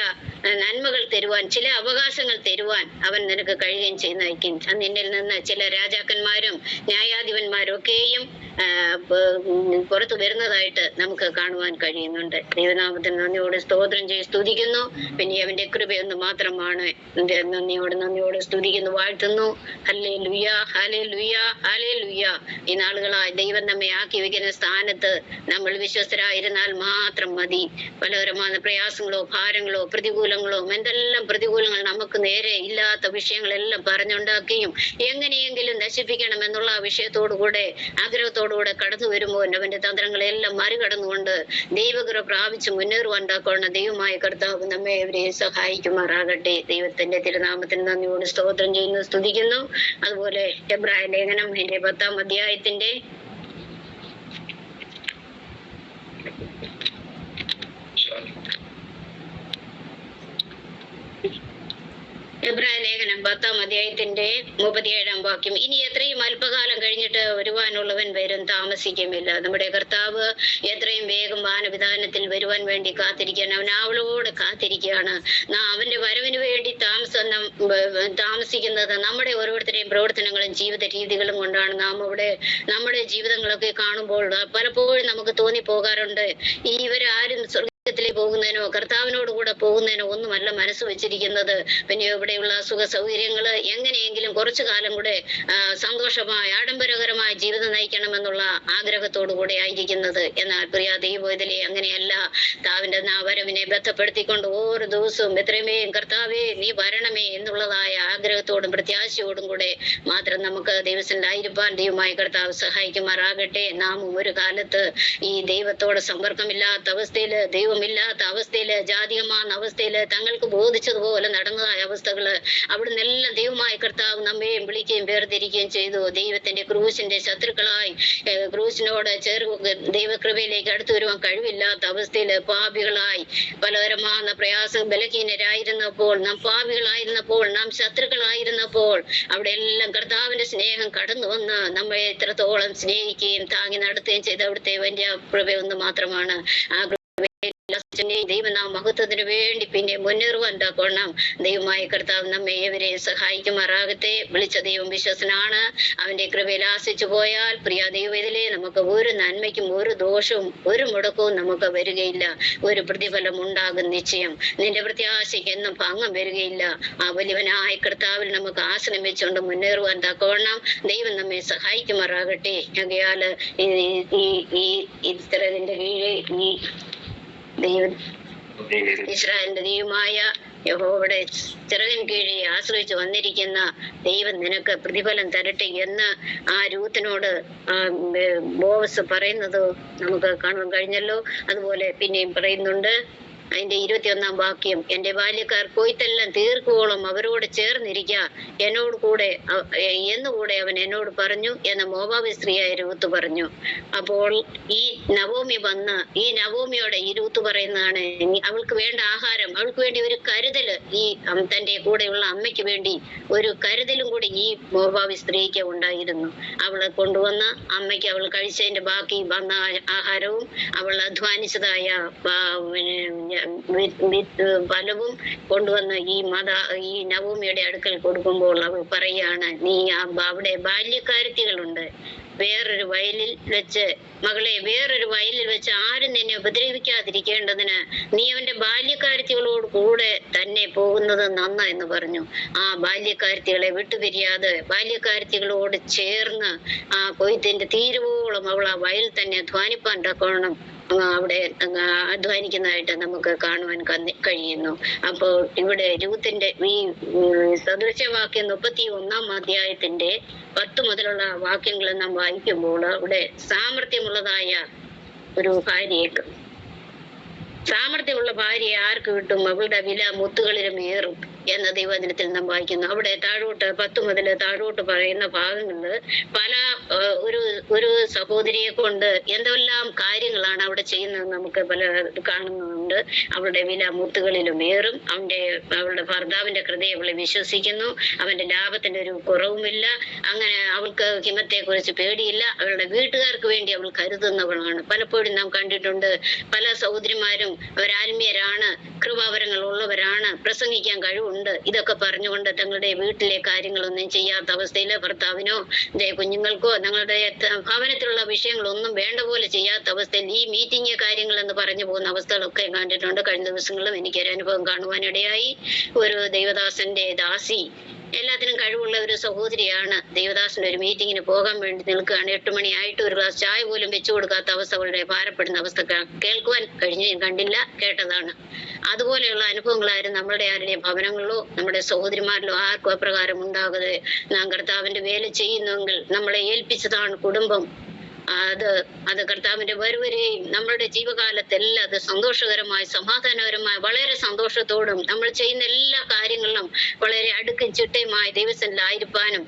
നന്മകൾ തരുവാൻ, ചില അവകാശങ്ങൾ തരുവാൻ അവൻ നിനക്ക് കഴിയുകയും ചെയ്യുന്നതായിരിക്കും. നിന്നിൽ നിന്ന് ചില രാജാക്കന്മാരും ന്യായാധിപന്മാരും ഒക്കെയും പുറത്തു വരുന്നതായിട്ട് നമുക്ക് കാണുവാൻ കഴിയുന്നുണ്ട്. ദൈവനാമത്തിന് നന്ദിയോടെ സ്തോത്രം ചെയ്ത് സ്തുതിക്കുന്നു. പിന്നെ അവന്റെ കൃപയൊന്ന് മാത്രമാണ്. നന്ദിയോടെ സ്തുതിക്കുന്നു, വാഴ്ത്തുന്നു. ഹല്ലേലൂയ, ഹല്ലേലൂയ, ഹല്ലേലൂയ. ഈ നാളുകളായി ദൈവം നമ്മെ ആക്കി വെക്കുന്ന സ്ഥാനത്ത് നമ്മൾ വിശ്വസ്തരായിരുന്നാൽ മാത്രം മതി. പലതരമായ പ്രയാസങ്ങളോ ഭാരങ്ങളോ പ്രതികൂലങ്ങളോ എന്തെല്ലാം പ്രതികൂലങ്ങൾ നമുക്ക് നേരെ ഇല്ലാത്ത വിഷയങ്ങളെല്ലാം പറഞ്ഞുണ്ടാക്കുകയും എങ്ങനെയെങ്കിലും നശിപ്പിക്കണം എന്നുള്ള വിഷയത്തോടുകൂടെ ആഗ്രഹത്തോടുകൂടെ കടന്നു വരുമ്പോൾ അവന്റെ തന്ത്രങ്ങളെല്ലാം മറികടന്നുകൊണ്ട് ദൈവകൃപ പ്രാപിച്ച് മുന്നേറുവാൻ തക്കവണ്ണം ദൈവമായ കർത്താവ് നമ്മെ ഇവരെ സഹായിക്കുമാറാകട്ടെ. ദൈവത്തിന്റെ തിരുനാമത്തിന് നന്ദിയോട് സ്തോത്രം ചെയ്യുന്നു, സ്തുതിക്കുന്നു. അതുപോലെ എബ്രായ ലേഖനം അതിന്റെ 10-ാം അധ്യായത്തിന്റെ എബ്രായ ലേഖനം 10-ാം അധ്യായത്തിന്റെ 37-ാം വാക്യം. ഇനി എത്രയും അല്പകാലം കഴിഞ്ഞിട്ട് വരുവാനുള്ളവൻ വരും, താമസിക്കുമില്ല. നമ്മുടെ കർത്താവ് എത്രയും വേഗം വാനവിധാനത്തിൽ വരുവാൻ വേണ്ടി കാത്തിരിക്കുകയാണ്. അവൻ അവളോട് കാത്തിരിക്കുകയാണ്. അവന്റെ വരവിന് വേണ്ടി താമസിക്കുന്നത് നമ്മുടെ ഓരോരുത്തരെയും പ്രവർത്തനങ്ങളും ജീവിത രീതികളും കൊണ്ടാണ്. നമ്മുടെ ജീവിതങ്ങളൊക്കെ കാണുമ്പോൾ പലപ്പോഴും നമുക്ക് തോന്നിപ്പോകാറുണ്ട്, ഇവരാരും ത്തിലേക്ക് പോകുന്നതിനോ കർത്താവിനോട് കൂടെ പോകുന്നതിനോ ഒന്നുമല്ല മനസ്സ് വെച്ചിരിക്കുന്നത്. പിന്നെ ഇവിടെയുള്ള സുഖ സൗകര്യങ്ങള് എങ്ങനെയെങ്കിലും കുറച്ചു കാലം കൂടെ സന്തോഷമായ ആഡംബരകരമായ ജീവിതം നയിക്കണമെന്നുള്ള ആഗ്രഹത്തോടു കൂടെ ആയിരിക്കുന്നത്. എന്നാൽ പ്രിയ ദൈവവേദലേ, അങ്ങനെയല്ല. താവിന്റെ വരവിനെ ബന്ധപ്പെടുത്തിക്കൊണ്ട് ഓരോ ദിവസവും എത്രയുമേ കർത്താവേ നീ വരണമേ എന്നുള്ളതായ ആഗ്രഹത്തോടും പ്രത്യാശയോടും കൂടെ മാത്രം നമുക്ക് ദൈവത്തിലായിരിക്കാൻ ദൈവമായ കർത്താവ് സഹായിക്കുമാറാകട്ടെ. നാമും ഒരു കാലത്ത് ഈ ദൈവത്തോട് സമ്പർക്കമില്ലാത്ത അവസ്ഥയില്, ദൈവമില്ലാത്ത അവസ്ഥയില്, ജാതീയമായ അവസ്ഥയില് തങ്ങൾക്ക് ബോധിച്ചതുപോലെ നടന്നതായ അവസ്ഥകള് അവിടുന്ന് എല്ലാം ദൈവമായ കർത്താവ് നമ്മയും വിളിക്കുകയും വേർതിരിക്കുകയും ചെയ്തു. ദൈവത്തിന്റെ ക്രൂശിന്റെ ശത്രുക്കളായി ക്രൂശിനോട് ദൈവകൃപയിലേക്ക് അടുത്തു വരുവാൻ കഴിവില്ലാത്ത അവസ്ഥയില് പാപികളായി പലതരമായ പ്രയാസം ബലഹീനരായിരുന്നപ്പോൾ, നാം പാപികളായിരുന്നപ്പോൾ, നാം ശത്രുക്കളായിരുന്നപ്പോൾ അവിടെ എല്ലാം കർത്താവിന്റെ സ്നേഹം കടന്നു വന്ന് നമ്മെ എത്രത്തോളം സ്നേഹിക്കുകയും താങ്ങി നടത്തുകയും ചെയ്ത അവിടുത്തെ വലിയ കൃപയൊന്ന് മാത്രമാണ്. ആ ദൈവനാം മഹത്വത്തിന് വേണ്ടി പിന്നെ മുന്നേറുവാൻ തക്കവണ്ണം ദൈവമായ കർത്താവ് നമ്മെ ഏവരെയും സഹായിക്കുമാറാകട്ടെ. വിളിച്ച ദൈവം വിശ്വസനാണ്. അവന്റെ കൃപയിൽ ആശ്രയിച്ചു പോയാൽ പ്രിയ ദൈവത്തിലെ നമുക്ക് ഒരു നന്മയ്ക്കും ഒരു ദോഷവും ഒരു മുടക്കവും നമുക്ക് വരികയില്ല. ഒരു പ്രതിഫലം ഉണ്ടാകും നിശ്ചയം. നിന്റെ പ്രത്യാശയ്ക്ക് എന്നും ഭംഗം വരികയില്ല. ആ വലിയവനായ കർത്താവിൽ നമുക്ക് ആശ്രയം വെച്ചുകൊണ്ട് മുന്നേറുവാൻ തക്കവണ്ണം ദൈവം നമ്മെ സഹായിക്കുമാറാകട്ടെ. ആകയാല് ഈ ഇത്തരത്തിന്റെ കീഴിൽ ഈ ഇസ്രായേലിന്റെ ദൈവമായ യഹോവയുടെ ചിറകിൻ കീഴിൽ ആശ്രയിച്ച് വന്നിരിക്കുന്ന ദൈവം നിനക്ക് പ്രതിഫലം തരട്ടെ എന്ന് ആ രൂത്തിനോട് ബോവസ് പറയുന്നത് നമുക്ക് കാണാൻ കഴിഞ്ഞല്ലോ. അതുപോലെ പിന്നെയും പറയുന്നുണ്ട്, അതിന്റെ 21-ാം വാക്യം, എന്റെ ബാല്യക്കാർ കൊയ്ത്തെല്ലാം തീർക്കുവോളം അവരോട് ചേർന്നിരിക്ക എന്നോട് കൂടെ എന്നുകൂടെ അവൻ എന്നോട് പറഞ്ഞു എന്ന് മോവാബി സ്ത്രീയായ രൂത്ത് പറഞ്ഞു. അപ്പോൾ ഈ നവോമി വന്ന് ഈ നവോമിയോടെ ഈ രൂത്ത് പറയുന്നതാണ്, അവൾക്ക് വേണ്ട ആഹാരം, അവൾക്ക് വേണ്ടി ഒരു കരുതല്, ഈ തന്റെ കൂടെയുള്ള അമ്മയ്ക്ക് വേണ്ടി ഒരു കരുതലും കൂടി ഈ മോവാബി സ്ത്രീക്ക് ഉണ്ടായിരുന്നു. അവള് കൊണ്ടുവന്ന അമ്മയ്ക്ക് അവൾ കഴിച്ചതിന്റെ ബാക്കി വന്ന ആഹാരവും അവൾ അധ്വാനിച്ചതായ ഫലവും കൊണ്ടുവന്ന് ഈ നവോമിയുടെ അടുക്കൽ കൊടുക്കുമ്പോൾ അവൾ പറയാണ്, നീ അവിടെ ബാല്യക്കാരത്തികളുണ്ട്, വേറൊരു വയലിൽ വെച്ച് മകളെ, വേറൊരു വയലിൽ വെച്ച് ആരും നിന്നെ ഉപദ്രവിക്കാതിരിക്കേണ്ടതിന് നീ അവന്റെ ബാല്യക്കാരത്തികളോട് കൂടെ തന്നെ പോകുന്നത് നന്ന എന്ന് പറഞ്ഞു. ആ ബാല്യക്കാരത്തികളെ വിട്ടുപിരിയാതെ ബാല്യക്കാരത്തികളോട് ചേർന്ന് ആ കൊയ്ത്തിന്റെ തീരുവോളം അവൾ ആ വയൽ തന്നെ അധ്വാനിപ്പാൻ തക്കോണം അവിടെ അധ്വാനിക്കുന്നതായിട്ട് നമുക്ക് കാണുവാൻ കഴിയുന്നു. അപ്പോൾ ഇവിടെ രൂത്തിന്റെ ഈ സദൃശവാക്യം 31-ാം അധ്യായത്തിന്റെ 10 മുതലുള്ള വാക്യങ്ങൾ നാം വായിക്കുമ്പോൾ അവിടെ സാമർഥ്യമുള്ളതായ ഒരു ഭാര്യയ്ക്ക്, സാമർഥ്യമുള്ള ഭാര്യയെ ആർക്ക് കിട്ടും? അവളുടെ വില മുത്തുകളിലും ഏറും എന്ന ദൈവവചനത്തിൽ നാം വായിക്കുന്നു. അവിടെ താഴോട്ട് 10 മുതൽ താഴോട്ട് പറയുന്ന ഭാഗങ്ങളില് പല ഒരു സഹോദരിയെ കൊണ്ട് എന്തെല്ലാം കാര്യങ്ങളാണ് അവിടെ ചെയ്യുന്നത് നമുക്ക് പല കാണുന്നുണ്ട്. അവളുടെ വില മുത്തുകളിലും ഏറും, അവളുടെ ഭർത്താവിന്റെ ഹൃദയം അവളെ വിശ്വസിക്കുന്നു, അവന്റെ ലാഭത്തിന്റെ ഒരു കുറവുമില്ല, അങ്ങനെ അവൾക്ക് ഹിമത്തെ കുറിച്ച് പേടിയില്ല, അവളുടെ വീട്ടുകാർക്ക് വേണ്ടി അവൾ കരുതുന്നവളാണ്. പലപ്പോഴും നാം കണ്ടിട്ടുണ്ട് പല സഹോദരിമാരും അവരാത്മീയരാണ്, കൃപാവരങ്ങൾ ഉള്ളവരാണ്, പ്രസംഗിക്കാൻ കഴിവുണ്ട്, ഇതൊക്കെ പറഞ്ഞുകൊണ്ട് തങ്ങളുടെ വീട്ടിലെ കാര്യങ്ങളൊന്നും ചെയ്യാത്ത അവസ്ഥയില് ഭർത്താവിനോ കുഞ്ഞുങ്ങൾക്കോ തങ്ങളുടെ ഭവനത്തിലുള്ള വിഷയങ്ങളൊന്നും വേണ്ട പോലെ ചെയ്യാത്ത അവസ്ഥയിൽ ഈ മീറ്റിംഗ് കാര്യങ്ങൾ എന്ന് പറഞ്ഞു പോകുന്ന അവസ്ഥകളൊക്കെ കണ്ടിട്ടുണ്ട്. കഴിഞ്ഞ ദിവസങ്ങളിലും എനിക്കൊരു അനുഭവം കാണുവാനിടയായി. ഒരു ദൈവദാസന്റെ ദാസി, എല്ലാത്തിനും കഴിവുള്ള ഒരു സഹോദരിയാണ്, ദേവദാസിന്റെ ഒരു മീറ്റിങ്ങിന് പോകാൻ വേണ്ടി നിൽക്കുകയാണ്. 8 മണിയായിട്ട് ഒരു ഗ്ലാസ് ചായ പോലും വെച്ചു കൊടുക്കാത്ത അവസ്ഥ, അവളുടെ ഭാരപ്പെടുന്ന അവസ്ഥ കേൾക്കുവാൻ കണ്ടില്ല, കേട്ടതാണ്. അതുപോലെയുള്ള അനുഭവങ്ങളായിരുന്നു നമ്മളുടെ ആരുടെയും ഭവനങ്ങളിലോ നമ്മുടെ സഹോദരിമാരിലോ ആർക്കും അപ്രകാരം ഉണ്ടാകരുത്. നാം കർത്താവിന്റെ വേല ചെയ്യുന്നെങ്കിൽ നമ്മളെ ഏൽപ്പിച്ചതാണ് കുടുംബം. അത് കർത്താവിന്റെ വരുവരെയും നമ്മളുടെ ജീവകാലത്തെല്ലാം അത് സന്തോഷകരമായി സമാധാനകരമായി വളരെ സന്തോഷത്തോടും നമ്മൾ ചെയ്യുന്ന എല്ലാ കാര്യങ്ങളിലും വളരെ അടുക്കും ചിട്ടയുമായി ദൈവസന്നിധിയിലായിരിക്കാനും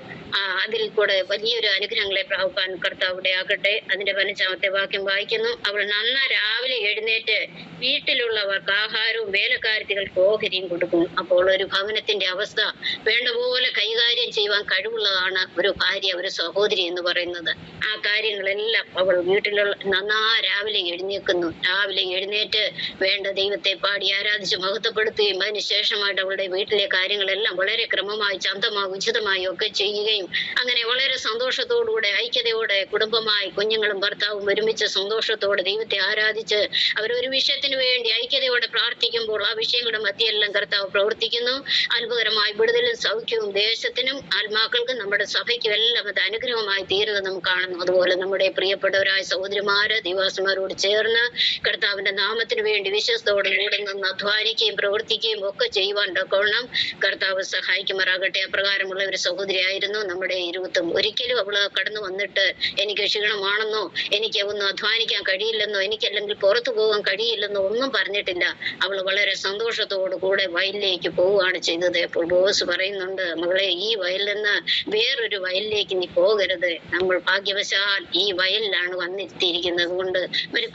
അതിൽ കൂടെ വലിയൊരു അനുഗ്രഹങ്ങളെ പ്രാപിക്കാൻ കർത്താവിടെ ആകട്ടെ. അതിന്റെ 15-ാമത്തെ വാക്യം വായിക്കുന്നു, അവൾ നന്നാ രാവിലെ എഴുന്നേറ്റ് വീട്ടിലുള്ളവർക്ക് ആഹാരവും വേലക്കാരത്തികൾക്ക് ഓഹരിയും കൊടുക്കും. അപ്പോൾ ഒരു ഭവനത്തിന്റെ അവസ്ഥ വേണ്ട പോലെ കൈകാര്യം ചെയ്യുവാൻ കഴിവുള്ളതാണ് ഒരു ഭാര്യ, ഒരു സഹോദരി എന്ന് പറയുന്നത്. ആ കാര്യങ്ങളെല്ലാം അവൾ വീട്ടിലുള്ള നന്നാ രാവിലെ എഴുന്നേൽക്കുന്നു. രാവിലെ എഴുന്നേറ്റ് വേണ്ട ദൈവത്തെ പാടി ആരാധിച്ച് മഹത്വപ്പെടുത്തുകയും അതിനുശേഷമായിട്ട് അവളുടെ വീട്ടിലെ കാര്യങ്ങളെല്ലാം വളരെ ക്രമമായി ചന്തമായി ഉചിതമായി ഒക്കെ ചെയ്യുകയും അങ്ങനെ വളരെ സന്തോഷത്തോടുകൂടെ ഐക്യതയോടെ കുടുംബമായി കുഞ്ഞുങ്ങളും ഭർത്താവും ഒരുമിച്ച് സന്തോഷത്തോടെ ദൈവത്തെ ആരാധിച്ച് അവരൊരു വിഷയത്തിന് വേണ്ടി ഐക്യതയോടെ പ്രാർത്ഥിക്കുമ്പോൾ ആ വിഷയങ്ങളുടെ മധ്യയെല്ലാം കർത്താവ് പ്രവർത്തിക്കുന്നു. അത്ഭുതകരമായി വിടുതലും സൗഖ്യവും ദേശത്തിനും ആത്മാക്കൾക്കും നമ്മുടെ സഭയ്ക്കും എല്ലാം അത് അനുഗ്രഹമായി തീരുന്നത് നമുക്ക് കാണുന്നു. അതുപോലെ നമ്മുടെ പ്രിയപ്പെട്ടവരായ സഹോദരിമാര് ദൈവാസന്മാരോട് ചേർന്ന് കർത്താവിന്റെ നാമത്തിന് വേണ്ടി വിശ്വസ്തയോടെ കൂടെ നിന്ന് അധ്വാനിക്കുകയും പ്രവർത്തിക്കുകയും ഒക്കെ ചെയ്യുവാൻ തക്കവണ്ണം കർത്താവ് സഹായിക്കുമാറാകട്ടെ. അപ്രകാരമുള്ള ഒരു സഹോദരിയായിരുന്നു നമ്മുടെ ഇരുത്തും. ഒരിക്കലും അവള് കടന്നു വന്നിട്ട് എനിക്ക് ക്ഷീണമാണെന്നോ എനിക്ക് ഒന്നും അധ്വാനിക്കാൻ കഴിയില്ലെന്നോ എനിക്കല്ലെങ്കിൽ പുറത്തു പോകാൻ കഴിയില്ലെന്നോ ഒന്നും പറഞ്ഞിട്ടില്ല. അവൾ വളരെ സന്തോഷത്തോടു കൂടെ വയലിലേക്ക് പോവുകയാണ് ചെയ്തത്. അപ്പോൾ ബോസ് പറയുന്നുണ്ട്, മകളെ, ഈ വയലിൽ നിന്ന് വേറൊരു വയലിലേക്ക് നീ പോകരുത്, നമ്മൾ ഭാഗ്യവശാൽ ഈ വയലിലാണ് വന്നെത്തിയിരിക്കുന്നത് കൊണ്ട്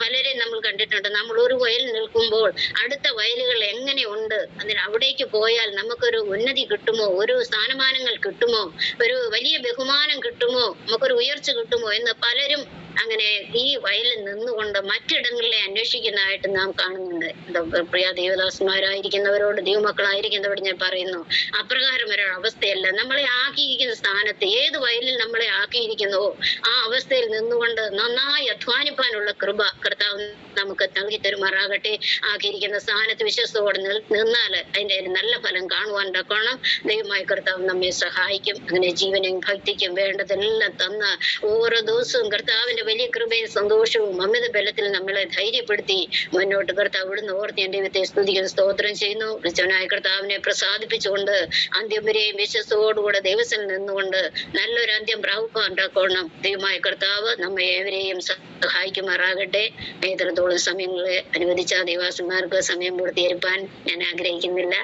പലരെയും നമ്മൾ കണ്ടിട്ടുണ്ട്. നമ്മൾ ഒരു വയലിൽ നിൽക്കുമ്പോൾ അടുത്ത വയലുകൾ എങ്ങനെയുണ്ട്, അതിന് അവിടേക്ക് പോയാൽ നമുക്കൊരു ഉന്നതി കിട്ടുമോ, ഒരു സ്ഥാനമാനങ്ങൾ കിട്ടുമോ, ഒരു വലിയ ബഹുമാനം കിട്ടുമോ, നമുക്കൊരു ഉയർച്ച കിട്ടുമോ എന്ന് പലരും അങ്ങനെ ഈ വയലിൽ നിന്നുകൊണ്ട് മറ്റിടങ്ങളിലെ അന്വേഷിക്കുന്നതായിട്ട് നാം കാണുന്നുണ്ട്. പ്രിയ ദേവദാസന്മാരായിരിക്കുന്നവരോട് ദൈവമക്കളായിരിക്കുന്നവരോട് ഞാൻ പറയുന്നു, അപ്രകാരം ഒരു അവസ്ഥയല്ല. നമ്മളെ ആക്കിയിരിക്കുന്ന സ്ഥാനത്ത് ഏത് വയലിൽ നമ്മളെ ആക്കിയിരിക്കുന്നുവോ ആ അവസ്ഥയിൽ നിന്നുകൊണ്ട് നന്നായി അധ്വാനിപ്പാനുള്ള കൃപ കർത്താവ് നമുക്ക് നൽകി തരുമാറാകട്ടെ. ആക്കിയിരിക്കുന്ന സ്ഥാനത്ത് വിശ്വസ്തയോടെ നിന്നാൽ അതിന്റെ നല്ല ഫലം കാണുവാൻ തക്കോണം ദൈവമായ കർത്താവ് നമ്മെ സഹായിക്കും. അങ്ങനെ ജീവനും ഭക്തിക്കും വേണ്ടതെല്ലാം തന്ന ഓരോ ദിവസവും കർത്താവിന്റെ വലിയ കൃപയും സന്തോഷവും അമിത ബലത്തിൽ നമ്മളെ ധൈര്യപ്പെടുത്തി മുന്നോട്ട് കർത്താവ് അവിടുന്ന് ഓർത്ത് ഞാൻ ദൈവത്തെ സ്തുതിക്കുന്ന സ്തോത്രം ചെയ്യുന്നു. വിളിച്ചവനായ കർത്താവിനെ പ്രസാദിപ്പിച്ചുകൊണ്ട് അന്ത്യം വരെയും വിശ്വസത്തോടുകൂടെ ദൈവത്തിൽ നിന്നുകൊണ്ട് നല്ലൊരു അന്ത്യം പ്രാപിപ്പാണ്ടാക്കണം ദൈവമായ കർത്താവ് നമ്മെ ഏവരെയും സഹായിക്കുമാറാകട്ടെ. എത്രത്തോളം സമയങ്ങളെ അനുവദിച്ച ദൈവാസന്മാർക്ക് സമയം പൂർത്തീകരിപ്പാൻ ഞാൻ ആഗ്രഹിക്കുന്നില്ല.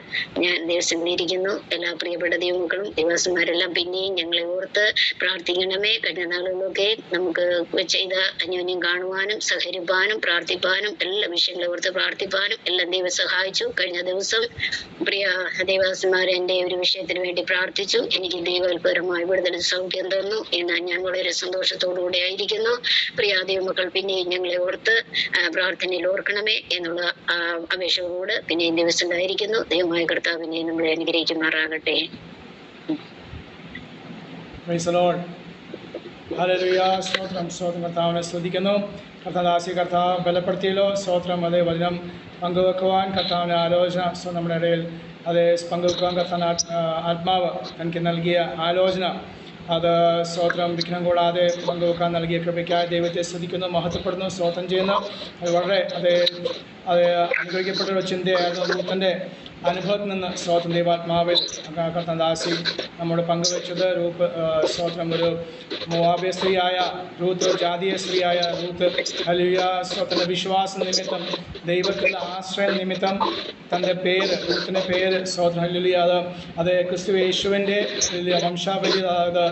ഞാൻ ദിവസങ്ങളിരിക്കുന്നു. എല്ലാ പ്രിയപ്പെട്ട ദൈവമക്കളും ദൈവാസന്മാരെല്ലാം പിന്നെയും ഞങ്ങളെ ഓർത്ത് പ്രാർത്ഥിക്കണമേ. കഴിഞ്ഞ നാളുകളിലൊക്കെ നമുക്ക് ചെയ്ത അന്യോന്യം കാണുവാനും സഹകരിപ്പാനും പ്രാർത്ഥിപ്പാനും എല്ലാ വിഷയങ്ങളെ ഓർത്ത് പ്രാർത്ഥിപ്പാനും എല്ലാം ദൈവം സഹായിച്ചു. കഴിഞ്ഞ ദിവസം പ്രിയ ദൈവാസന്മാർ എൻ്റെ ഒരു വിഷയത്തിന് വേണ്ടി പ്രാർത്ഥിച്ചു. എനിക്ക് ദൈവപരമായി വിടുതൽ സൗഖ്യം തന്നു. എന്നാൽ ഞാൻ വളരെ സന്തോഷത്തോടുകൂടെ ആയിരിക്കുന്നു. പ്രിയ ദൈവമക്കൾ പിന്നെയും ഞങ്ങളെ ഓർത്ത് പ്രാർത്ഥനയിൽ ഓർക്കണമേ എന്നുള്ള അപേക്ഷയോട് പിന്നെയും ദിവസം ഉണ്ടായിരിക്കുന്നു. ദൈവമായ കർത്താവിനെ നമ്മളെ അനുഗ്രഹിക്കുമാറാകട്ടെ. സ്തോത്രം സ്തോത്രം കർത്താവിനെ സ്തുതിക്കുന്നു. കർത്താദാസി കർത്താവ് ബലപ്പെടുത്തിയല്ലോ. സ്തോത്രം. അതേ വചനം പങ്കുവെക്കുവാൻ കർത്താവിൻ്റെ ആലോചന നമ്മുടെ ഇടയിൽ അതേ പങ്കുവെക്കുവാൻ കർത്താൻ ആത്മാവ് എനിക്ക് നൽകിയ ആലോചന അത് സ്തോത്രം വിഘ്നം കൂടാതെ പങ്കുവെക്കാൻ നൽകിയ കൃപയ്ക്കായി ദൈവത്തെ സ്തുതിക്കുന്നു, മഹത്വപ്പെടുന്നു, സ്തോത്രം ചെയ്യുന്നു. അത് വളരെ അതേ അനുഗ്രഹിക്കപ്പെട്ടൊരു ചിന്തയായിരുന്നു. റൂത്തിൻ്റെ അനുഭവത്തിൽ നിന്ന് സ്തോത്രം ദൈവാത്മാവിൽ കർത്താദാസി നമ്മോട് പങ്കുവെച്ചത്. സ്തോത്രം ഒരു മോവാബ്യ സ്ത്രീയായ റൂത്ത്, ഒരു ജാതീയ സ്ത്രീയായ റൂത്ത് ഹല്ലേലൂയ സ്തോത്രം വിശ്വാസ നിമിത്തം ദൈവത്തിൻ്റെ ആശ്രയ നിമിത്തം തൻ്റെ പേര് റൂത്തിൻ്റെ പേര് സ്തോത്രം ഹല്ലേലൂയ അത് ക്രിസ്തു യേശുവിൻ്റെ വംശാവലി അത്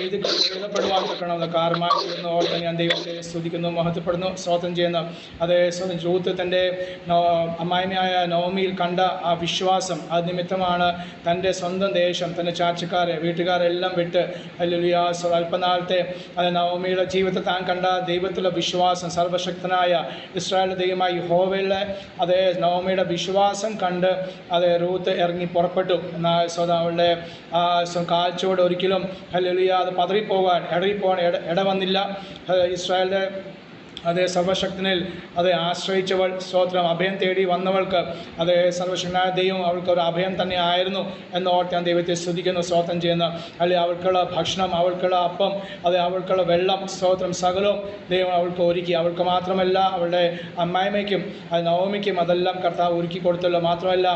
എഴുതപ്പെടുവാൻ തക്കണം കാരണമായിരുന്നു ഓർത്ത് ഞാൻ ദൈവത്തെ സ്തുതിക്കുന്നു, മഹത്വപ്പെടുന്നു, സ്തോത്രം ചെയ്യുന്നു. അതേ റൂത്ത് തൻ്റെ അമ്മായിമയായ നവമിയിൽ കണ്ട ആ വിശ്വാസം അത് നിമിത്തമാണ് തൻ്റെ സ്വന്തം ദേശം, തൻ്റെ ചാച്ചക്കാരെ വീട്ടുകാരെല്ലാം വിട്ട് ഹല്ലേലൂയ അല്പനാളത്തെ അത് നവമിയുടെ ജീവിതത്തിൽ താൻ കണ്ട ദൈവത്തിലുള്ള വിശ്വാസം, സർവശക്തനായ ഇസ്രായേലിൻ്റെ ദൈവമായ യഹോവയിലെ അതേ നവമിയുടെ വിശ്വാസം കണ്ട് അതേ റൂത്ത് ഇറങ്ങി പുറപ്പെട്ടു. എന്നാൽ അവളുടെ കാഴ്ചയോട് ഒരിക്കലും ഹല്ലേലൂയ അത് പതറിപ്പോകാൻ ഇട വന്നില്ല. ഇസ്രായേലിൻ്റെ അതേ സർവശക്തനിൽ അതേ ആശ്രയിച്ചവൾ സ്തോത്രം അഭയം തേടി വന്നവൾക്ക് അതേ സർവശക്തനായ ദൈവം അവൾക്കൊരു അഭയം തന്നെ ആയിരുന്നു എന്നോർത്ത് ഞാൻ ദൈവത്തെ സ്തുതിക്കുന്നു, സ്തോത്രം ചെയ്യുന്നു. അല്ലെങ്കിൽ അവൾക്കുള്ള ഭക്ഷണം, അവൾക്കുള്ള അപ്പം, അതേ അവൾക്കുള്ള വെള്ളം, സ്തോത്രം സകലവും ദൈവം അവൾക്ക് ഒരുക്കി. അവൾക്ക് മാത്രമല്ല അവളുടെ അമ്മായിമ്മയ്ക്കും അത് നവമിക്കും അതെല്ലാം കർത്താവ് ഒരുക്കി കൊടുത്തല്ലോ. മാത്രമല്ല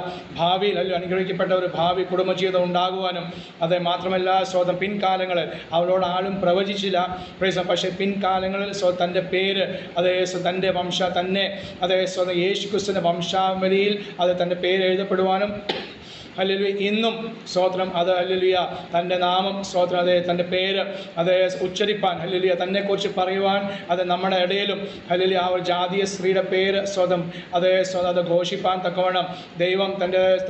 ഭാവിയിൽ അല്ലെങ്കിൽ അനുഗ്രഹിക്കപ്പെട്ട ഒരു ഭാവി കുടുംബജീവിതം ഉണ്ടാകുവാനും അതേ മാത്രമല്ല സ്തോത്രം പിൻകാലങ്ങളിൽ അവളോട് ആളും പ്രവചിച്ചില്ല. പക്ഷേ പിൻകാലങ്ങളിൽ തൻ്റെ പേര് അതേ തൻ്റെ അതേ യേശു ക്രിസ്തുവിൻ്റെ വംശാവലിയിൽ അത് തൻ്റെ പേര് എഴുതപ്പെടുവാനും ഹല്ലേലൂയ ഇന്നും സ്തോത്രം അത് ഹല്ലേലൂയ തൻ്റെ നാമം സ്തോത്രം അതേ തൻ്റെ പേര് അതേ ഉച്ചരിപ്പാൻ ഹല്ലേലൂയ തന്നെക്കുറിച്ച് പറയുവാൻ അത് നമ്മുടെ ഇടയിലും ഹല്ലേലൂയ ആ ഒരു ജാതീയ സ്ത്രീയുടെ പേര് സ്വതം അതേ അത് ഘോഷിപ്പാൻ തക്കവണ്ണം ദൈവം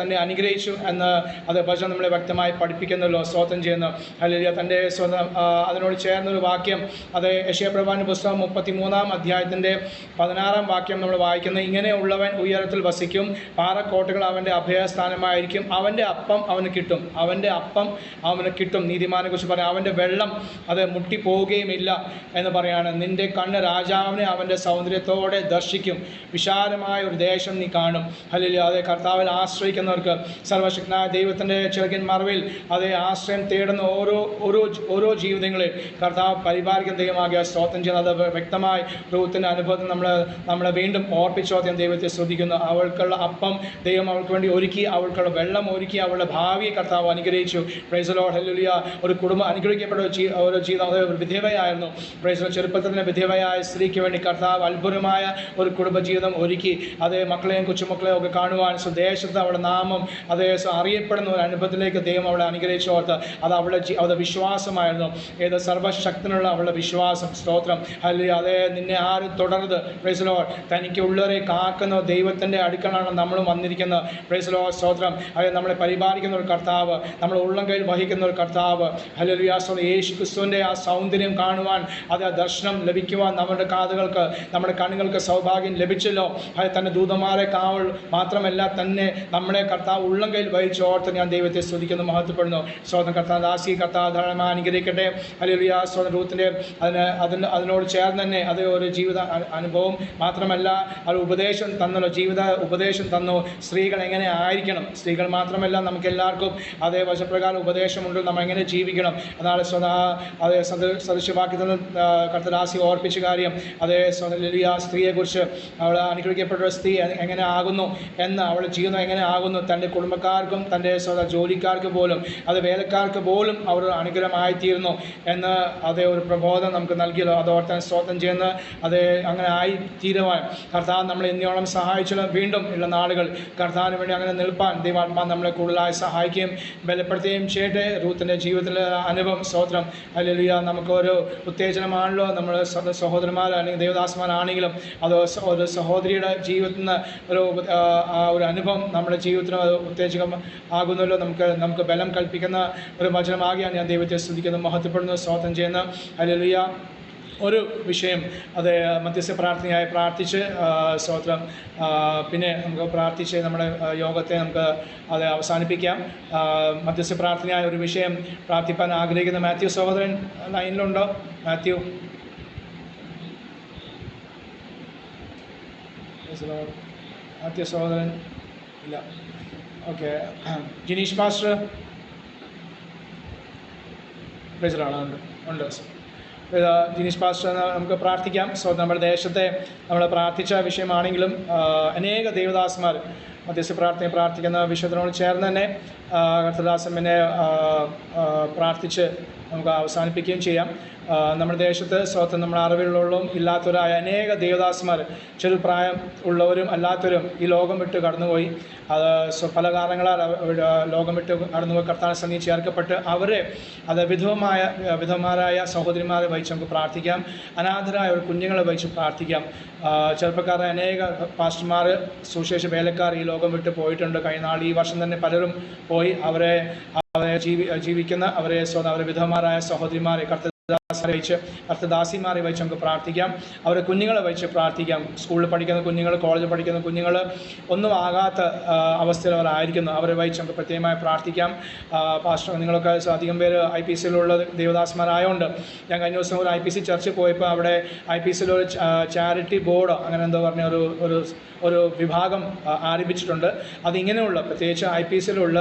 തന്നെ അനുഗ്രഹിച്ചു എന്ന് അത് വചനം നമ്മളെ വ്യക്തമായി പഠിപ്പിക്കുന്നല്ലോ, സ്തോത്രം ചെയ്യുന്നു. ഹല്ലേലൂയ തൻ്റെ സ്വന്തം അതിനോട് ചേർന്നൊരു വാക്യം അതേ യെശയ്യാപ്രവാചകന്റെ പുസ്തകം 33-ാം അധ്യായത്തിൻ്റെ 16-ാം വാക്യം നമ്മൾ വായിക്കുന്നത് ഇങ്ങനെയുള്ളവൻ ഉയരത്തിൽ വസിക്കും, പാറക്കോട്ടകൾ അവൻ്റെ അഭയസ്ഥാനമായിരിക്കും, അവൻ്റെ അപ്പം അവന് കിട്ടും, അവൻ്റെ അപ്പം അവന് കിട്ടും. നീതിമാനെ കുറിച്ച് പറയാം, അവൻ്റെ വെള്ളം അത് മുട്ടിപ്പോവുകയുമില്ല എന്ന് പറയാണ്. നിന്റെ കണ്ണ് രാജാവിനെ അവൻ്റെ സൗന്ദര്യത്തോടെ ദർശിക്കും, വിശാലമായ ഒരു ദേശം നീ കാണും. ഹല്ലേലൂയ അതേ കർത്താവിൽ ആശ്രയിക്കുന്നവർക്ക് സർവശക്തനായ ദൈവത്തിൻ്റെ ചിറകിൻ മറവിൽ അതേ ആശ്രയം തേടുന്ന ഓരോ ജീവിതങ്ങളിൽ കർത്താവ് പരിപാലിക്കുന്ന ദൈവമാകിയ സ്തോത്രം ചെയ്യുന്നത് അത് വ്യക്തമായി റൂത്തിൻ്റെ അനുഭവത്തിൽ നമ്മളെ വീണ്ടും ഓർപ്പിച്ചോ ദൈവത്തെ ശ്രദ്ധിക്കുന്നു. അവൾക്കുള്ള അപ്പം ദൈവം അവൾക്ക് വേണ്ടി ഒരുക്കി, അവൾക്കുള്ള വെള്ളം ഒരുക്കി, അവളുടെ ഭാവിയെ കർത്താവ് അനുഗ്രഹിച്ചു. Praise the Lord hallelujah. ഒരു കുടുംബം അനുഗ്രഹിക്കപ്പെട്ട ഒരു ജീവിതം ഒരു വിധവയായിരുന്നു. പ്രൈസ് ദി ലോർഡ് ചെറുപ്പത്തിൽ വിധവയായ സ്ത്രീക്ക് വേണ്ടി കർത്താവ് അത്ഭുതമായ ഒരു കുടുംബജീവിതം ഒരുക്കി. അതേ മക്കളെയും കൊച്ചുമക്കളെയും ഒക്കെ കാണുവാൻ സ്വദേശത്ത് അവളുടെ നാമം അതേ അറിയപ്പെടുന്ന ഒരു അനുഭവത്തിലേക്ക് ദൈവം അവളെ അനുഗ്രഹിച്ചു ഓർത്ത് അത് അവളുടെ വിശ്വാസമായിരുന്നു. ഏത് സർവശക്തനുള്ള അവളുടെ വിശ്വാസം, സ്തോത്രം ഹല്ലേലൂയ. അതേ നിന്നെ ആരും തുടർന്ന് പ്രൈസ് ദി ലോർഡ് തനിക്കുള്ളവരെ കാക്കുന്ന ദൈവത്തിൻ്റെ അടുക്കളാണ് നമ്മളും വന്നിരിക്കുന്നത്. പ്രൈസ് ദി ലോർഡ് സ്തോത്രം. അത് നമ്മളെ പരിപാലിക്കുന്ന ഒരു കർത്താവ്, നമ്മളെ ഉള്ളം കയ്യിൽ വഹിക്കുന്ന ഒരു കർത്താവ് ഹല്ലേലൂയ. യേശു ക്രിസ്തുവിൻ്റെ ആ സൗന്ദര്യം കാണുവാൻ അത് ആ ദർശനം ലഭിക്കുവാൻ നമ്മുടെ കാതുകൾക്ക് നമ്മുടെ കണ്ണുകൾക്ക് സൗഭാഗ്യം ലഭിച്ചല്ലോ. അത് തൻ്റെ ദൂതന്മാരെ കാവൽ മാത്രമല്ല തന്നെ നമ്മളെ കർത്താവ് ഉള്ളം കയ്യിൽ വഹിച്ച് ഓർത്ത് ഞാൻ ദൈവത്തെ സ്തുതിക്കുന്നു, മഹത്വപ്പെടുന്നു. സ്വന്തം കർത്താവ് ദാസി കർത്താവ് ധാരാളമായി അനുഗ്രഹിക്കട്ടെ. ഹല്ലേലൂയ. സ്വന്തം റൂത്തിൻ്റെ അതിനോട് ചേർന്ന് തന്നെ അത് ഒരു ജീവിത അനുഭവം മാത്രമല്ല അത് ഉപദേശം തന്നല്ലോ, ജീവിത ഉപദേശം തന്നു. സ്ത്രീകൾ എങ്ങനെ ആയിരിക്കണം, സ്ത്രീകൾ മാത്രമല്ല നമുക്ക് എല്ലാവർക്കും അതേ വചനപ്രകാരം ഉപദേശമുണ്ട് നമ്മൾ എങ്ങനെ ജീവിക്കണം. അതാണ് അതേ സദൃശ്യവാക്യത്തിൽ നിന്ന് കർത്തദാസി ഓർപ്പിച്ച കാര്യം. അതേ ലിലിയ സ്ത്രീയെക്കുറിച്ച് അവൾ അനുഗ്രഹിക്കപ്പെട്ട സ്ത്രീ എങ്ങനെ ആകുന്നു എന്ന്, അവളുടെ ജീവിതം എങ്ങനെ ആകുന്നു, തൻ്റെ കുടുംബക്കാർക്കും തൻ്റെ ജോലിക്കാർക്ക് പോലും അത് വേലക്കാർക്ക് പോലും അവർ അനുഗ്രഹമായിത്തീരുന്നു എന്ന് അതേ ഒരു പ്രബോധനം നമുക്ക് നൽകിയല്ലോ. അതോർത്താൻ സ്തോത്രം ചെയ്യുന്ന അതേ അങ്ങനെ ആയി തീരുവാൻ കർത്താവ് നമ്മളെ എന്നോളം സഹായിച്ചല്ലോ. വീണ്ടും ഉള്ള നാളുകൾ കർത്താവിന് വേണ്ടി അങ്ങനെ നിൽപ്പാൻ ദൈവാത്മാ നമ്മളെ കൂടുതലായി സഹായിക്കുകയും ബലപ്പെടുത്തുകയും ചെയ്യട്ടെ. റൂത്തിൻ്റെ ജീവിതത്തിലെ അനുഭവം സ്തോത്രം ഹല്ലേലൂയ നമുക്കൊരു ഉത്തേജനമാണല്ലോ. നമ്മൾ സഹോദരന്മാർ അല്ലെങ്കിൽ ദേവദാസന്മാരാണെങ്കിലും അതോ ഒരു സഹോദരിയുടെ ജീവിതത്തിൽ നിന്ന് ഒരു അനുഭവം നമ്മുടെ ജീവിതത്തിന് ഉത്തേജകം ആകുന്നല്ലോ. നമുക്ക് ബലം കൽപ്പിക്കുന്ന ഒരു വചനമാകിയാണ് ഞാൻ ദൈവത്തെ സ്തുതിക്കുന്നു, മഹത്വപ്പെടുന്നു, സ്തോത്രം ചെയ്യുന്നു. ഹല്ലേലൂയ. ഒരു വിഷയം അത് മധ്യസ്ഥ പ്രാർത്ഥനയായി പ്രാർത്ഥിച്ച് സ്തോത്രം പിന്നെ നമുക്ക് പ്രാർത്ഥിച്ച് നമ്മുടെ യോഗത്തെ നമുക്ക് അത് അവസാനിപ്പിക്കാം. മധ്യസ്ഥ പ്രാർത്ഥനയായ ഒരു വിഷയം പ്രാർത്ഥിപ്പാൻ ആഗ്രഹിക്കുന്ന മാത്യു സഹോദരൻ ലൈനിലുണ്ടോ? മാത്യു സഹോദരൻ ഇല്ല. ഓക്കെ, ജിനീഷ് മാസ്റ്റർ ഉണ്ട്. ജിനീഷ് പാസ്റ്റർ നമുക്ക് പ്രാർത്ഥിക്കാം. സോ നമ്മുടെ ദേശത്തെ നമ്മൾ പ്രാർത്ഥിച്ച വിഷയമാണെങ്കിലും അനേക ദേവദാസന്മാർ മധ്യസ്ഥ പ്രാർത്ഥനയെ പ്രാർത്ഥിക്കുന്ന വിഷയത്തിനോട് ചേർന്ന് തന്നെ കർത്തദാസൻ പിന്നെ പ്രാർത്ഥിച്ച് നമുക്ക് അവസാനിപ്പിക്കുകയും ചെയ്യാം. നമ്മുടെ ദേശത്ത് സ്വന്തം നമ്മുടെ അറിവിലുള്ളവരും ഇല്ലാത്തവരായ അനേക ദേവദാസന്മാർ ചെറുപ്രായം ഉള്ളവരും അല്ലാത്തവരും ഈ ലോകം വിട്ട് കടന്നുപോയി. അത് പല കാരണങ്ങളാൽ ലോകം വിട്ട് കടന്നുപോയി കർത്താവിന്റെ സന്നിധിയിൽ ചേർക്കപ്പെട്ട് അവരെ അത് വിധവമാരായ സഹോദരിമാരെ വഹിച്ച് നമുക്ക് പ്രാർത്ഥിക്കാം. അനാഥരായ ഒരു കുഞ്ഞുങ്ങളെ വഹിച്ച് പ്രാർത്ഥിക്കാം. ചെറുപ്പക്കാരായ അനേക പാസ്റ്റർമാർ സുവിശേഷ വേലക്കാർ ഈ ലോകം വിട്ട് പോയിട്ടുണ്ട്. കഴിഞ്ഞ നാൾ ഈ വർഷം തന്നെ പലരും പോയി. അവരെ ജീവിക്കുന്ന അവരെ വിധവമാരായ സഹോദരിമാരെ കർത്തദാസിമാരെ വെച്ച് നമുക്ക് പ്രാർത്ഥിക്കാം. അവരെ കുഞ്ഞുങ്ങളെ വെച്ച് പ്രാർത്ഥിക്കാം. സ്കൂളിൽ പഠിക്കുന്ന കുഞ്ഞുങ്ങൾ, കോളേജിൽ പഠിക്കുന്ന കുഞ്ഞുങ്ങൾ, ഒന്നും ആകാത്ത അവസ്ഥയിൽ അവരായിരിക്കുന്നു. അവരെ വെച്ച് നമുക്ക് പ്രത്യേകമായി പ്രാർത്ഥിക്കാം. പാസ്റ്റർ നിങ്ങളൊക്കെ അധികം പേര് IPCയിലുള്ള ദേവദാസന്മാരായതുകൊണ്ട് ഞാൻ കഴിഞ്ഞ ദിവസം ഒരു IPC ചർച്ചിൽ പോയപ്പോൾ അവിടെ IPCയിലൊരു ചാരിറ്റി ബോർഡ് അങ്ങനെ എന്തോ പറഞ്ഞ ഒരു വിഭാഗം ആരംഭിച്ചിട്ടുണ്ട്. അതിങ്ങനെയുള്ള പ്രത്യേകിച്ച് IPCയിലുള്ള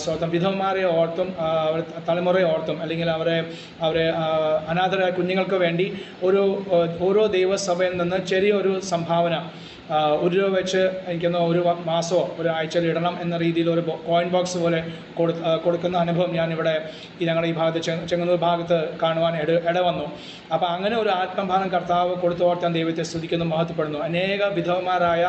സ്വന്തം വിധവന്മാരെ ഓർത്തും തലമുറയെ ഓർത്തും അല്ലെങ്കിൽ അവരെ അനാഥരായ കുഞ്ഞുങ്ങൾക്ക് വേണ്ടി ഓരോ ദൈവസഭയിൽ നിന്ന് ചെറിയൊരു സംഭാവന ₹1 വെച്ച് എനിക്കൊന്ന് ഒരു മാസമോ ഒരു ആഴ്ചയിൽ ഇടണം എന്ന രീതിയിൽ ഒരു കോയിൻ ബോക്സ് പോലെ കൊടുക്കുന്ന അനുഭവം ഞാനിവിടെ ഞങ്ങളുടെ ഈ ഭാഗത്ത് ചെങ്ങന്നൂർ ഭാഗത്ത് കാണുവാൻ ഇടവന്നു. അപ്പോൾ അങ്ങനെ ഒരു ആത്മഭാരം കർത്താവ് കൊടുത്തു ഓർത്താൻ ദൈവത്തെ സ്തുതിക്കുന്നു, മഹത്വപ്പെടുന്നു. അനേക വിധവമാരായ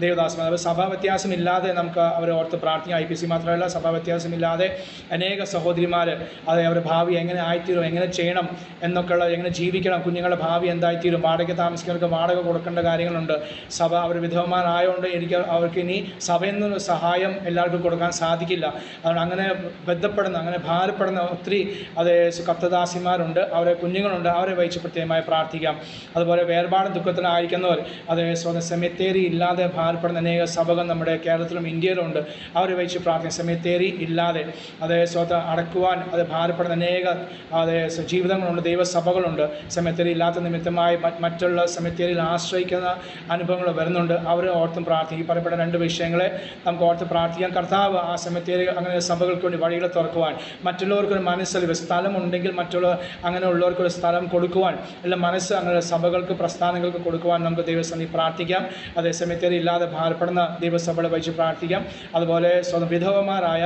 ദേവദാസന്മാർ സഭാ വ്യത്യാസമില്ലാതെ നമുക്ക് അവരെ ഓർത്ത് പ്രാർത്ഥിക്കാം. IPC മാത്രമല്ല, സഭാ വ്യത്യാസമില്ലാതെ അനേക സഹോദരിമാർ അത് അവരുടെ ഭാവി എങ്ങനെ ആയിത്തീരും, എങ്ങനെ ചെയ്യണം എന്നൊക്കെയുള്ള, എങ്ങനെ ജീവിക്കണം, കുഞ്ഞുങ്ങളുടെ ഭാവി എന്തായിത്തീരും, വാടക താമസിക്കുന്നവർക്ക് വാടക കൊടുക്കേണ്ട കാര്യങ്ങളുണ്ട്. സഭ അവർ വിധവമാരായതുകൊണ്ട് അവർക്ക് ഇനി സഭയിൽ നിന്നൊരു സഹായം എല്ലാവർക്കും കൊടുക്കാൻ സാധിക്കില്ല. അതുകൊണ്ട് അങ്ങനെ ബന്ധപ്പെടുന്ന, അങ്ങനെ ഭാരപ്പെടുന്ന ഒത്തിരി കർത്തദാസിമാരുണ്ട്, അവരെ കുഞ്ഞുങ്ങളുണ്ട്. അവരെ വഹിച്ച് പ്രത്യേകമായി പ്രാർത്ഥിക്കാം. അതുപോലെ വേർപാടും ദുഃഖത്തിലായിരിക്കുന്നവർ, സ്വന്തം സെമിത്തേരി ഇല്ലാതെ ഭാരപ്പെടുന്ന അനേക സഭകൾ നമ്മുടെ കേരളത്തിലും ഇന്ത്യയിലുണ്ട്. അവരെ വഹിച്ച് പ്രാർത്ഥിക്കാം. സെമിത്തേരി ഇല്ലാതെ സ്വന്തം അടക്കുവാൻ ഭാരപ്പെടുന്ന അനേക ജീവിതങ്ങളുണ്ട്, ദൈവസഭകളുണ്ട്. സെമിത്തേരി ഇല്ലാത്ത നിമിത്തമായി മറ്റുള്ള സെമിത്തേരിയിൽ ആശ്രയിക്കുന്ന അനുഭവങ്ങൾ വരുന്നുണ്ട്. അവരെ ഓർത്തും പ്രാർത്ഥിക്കും. പറയപ്പെട്ട 2 വിഷയങ്ങളെ നമുക്ക് ഓർത്ത് പ്രാർത്ഥിക്കാം. കർത്താവ് ആ സെമിത്തേരി അങ്ങനെ സഭകൾക്ക് വേണ്ടി വഴികൾ തുറക്കുവാൻ, മറ്റുള്ളവർക്കൊരു മനസ്സലിവ്, സ്ഥലമുണ്ടെങ്കിൽ അങ്ങനെയുള്ളവർക്കൊരു സ്ഥലം കൊടുക്കുവാൻ, അല്ല മനസ്സ് അങ്ങനെ സഭകൾക്ക് പ്രസ്ഥാനങ്ങൾക്ക് കൊടുക്കുവാൻ നമുക്ക് ദൈവസന്നിധി പ്രാർത്ഥിക്കാം. അതേ സെമിത്തേരി ഇല്ലാതെ ഭാരപ്പെടുന്ന ദൈവസഭകളെ വഹിച്ച് പ്രാർത്ഥിക്കാം. അതുപോലെ വിധവമാരായ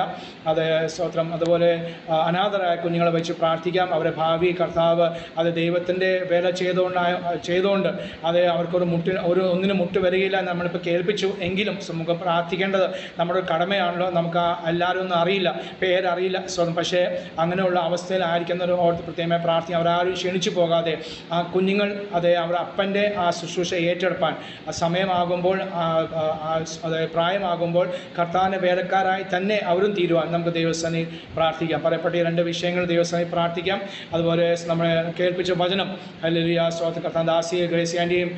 അതുപോലെ അനാഥരായ കുഞ്ഞുങ്ങളെ വെച്ച് പ്രാർത്ഥിക്കാം. അവരെ ഭാവി കർത്താവ് ദൈവത്തിൻ്റെ വേല ചെയ്തുകൊണ്ട് അവർക്കൊരു ഒന്നിനും മുട്ട് വരികയില്ല നമ്മളിപ്പോൾ കേൾപ്പിച്ചു. എങ്കിലും നമുക്ക് പ്രാർത്ഥിക്കേണ്ടത് നമ്മുടെ കടമയാണല്ലോ. നമുക്ക് എല്ലാവരും ഒന്നും അറിയില്ല, പേരറിയില്ല, പക്ഷേ അങ്ങനെയുള്ള അവസ്ഥയിലായിരിക്കുന്നവർ ഓർത്ത് പ്രത്യേകമായി പ്രാർത്ഥിക്കാം. അവരാരും ക്ഷണിച്ചു പോകാതെ ആ കുഞ്ഞുങ്ങൾ അവരുടെ അപ്പൻ്റെ ആ ശുശ്രൂഷ ഏറ്റെടുപ്പാൻ സമയമാകുമ്പോൾ, പ്രായമാകുമ്പോൾ കർത്താവിൻ്റെ വേലക്കാരായി തന്നെ അവരും തീരുവാൻ നമുക്ക് ദൈവസന്നിധി പ്രാർത്ഥിക്കാം. പറയപ്പെട്ട 2 വിഷയങ്ങൾ ദൈവസന്നിധി പ്രാർത്ഥിക്കാം. അതുപോലെ നമ്മളെ കേൾപ്പിച്ച വചനം ഹല്ലേലൂയ, സ്തോത്രം. കർത്താവ് ദാസിയെ ഗ്രേസി ആൻ്റിയും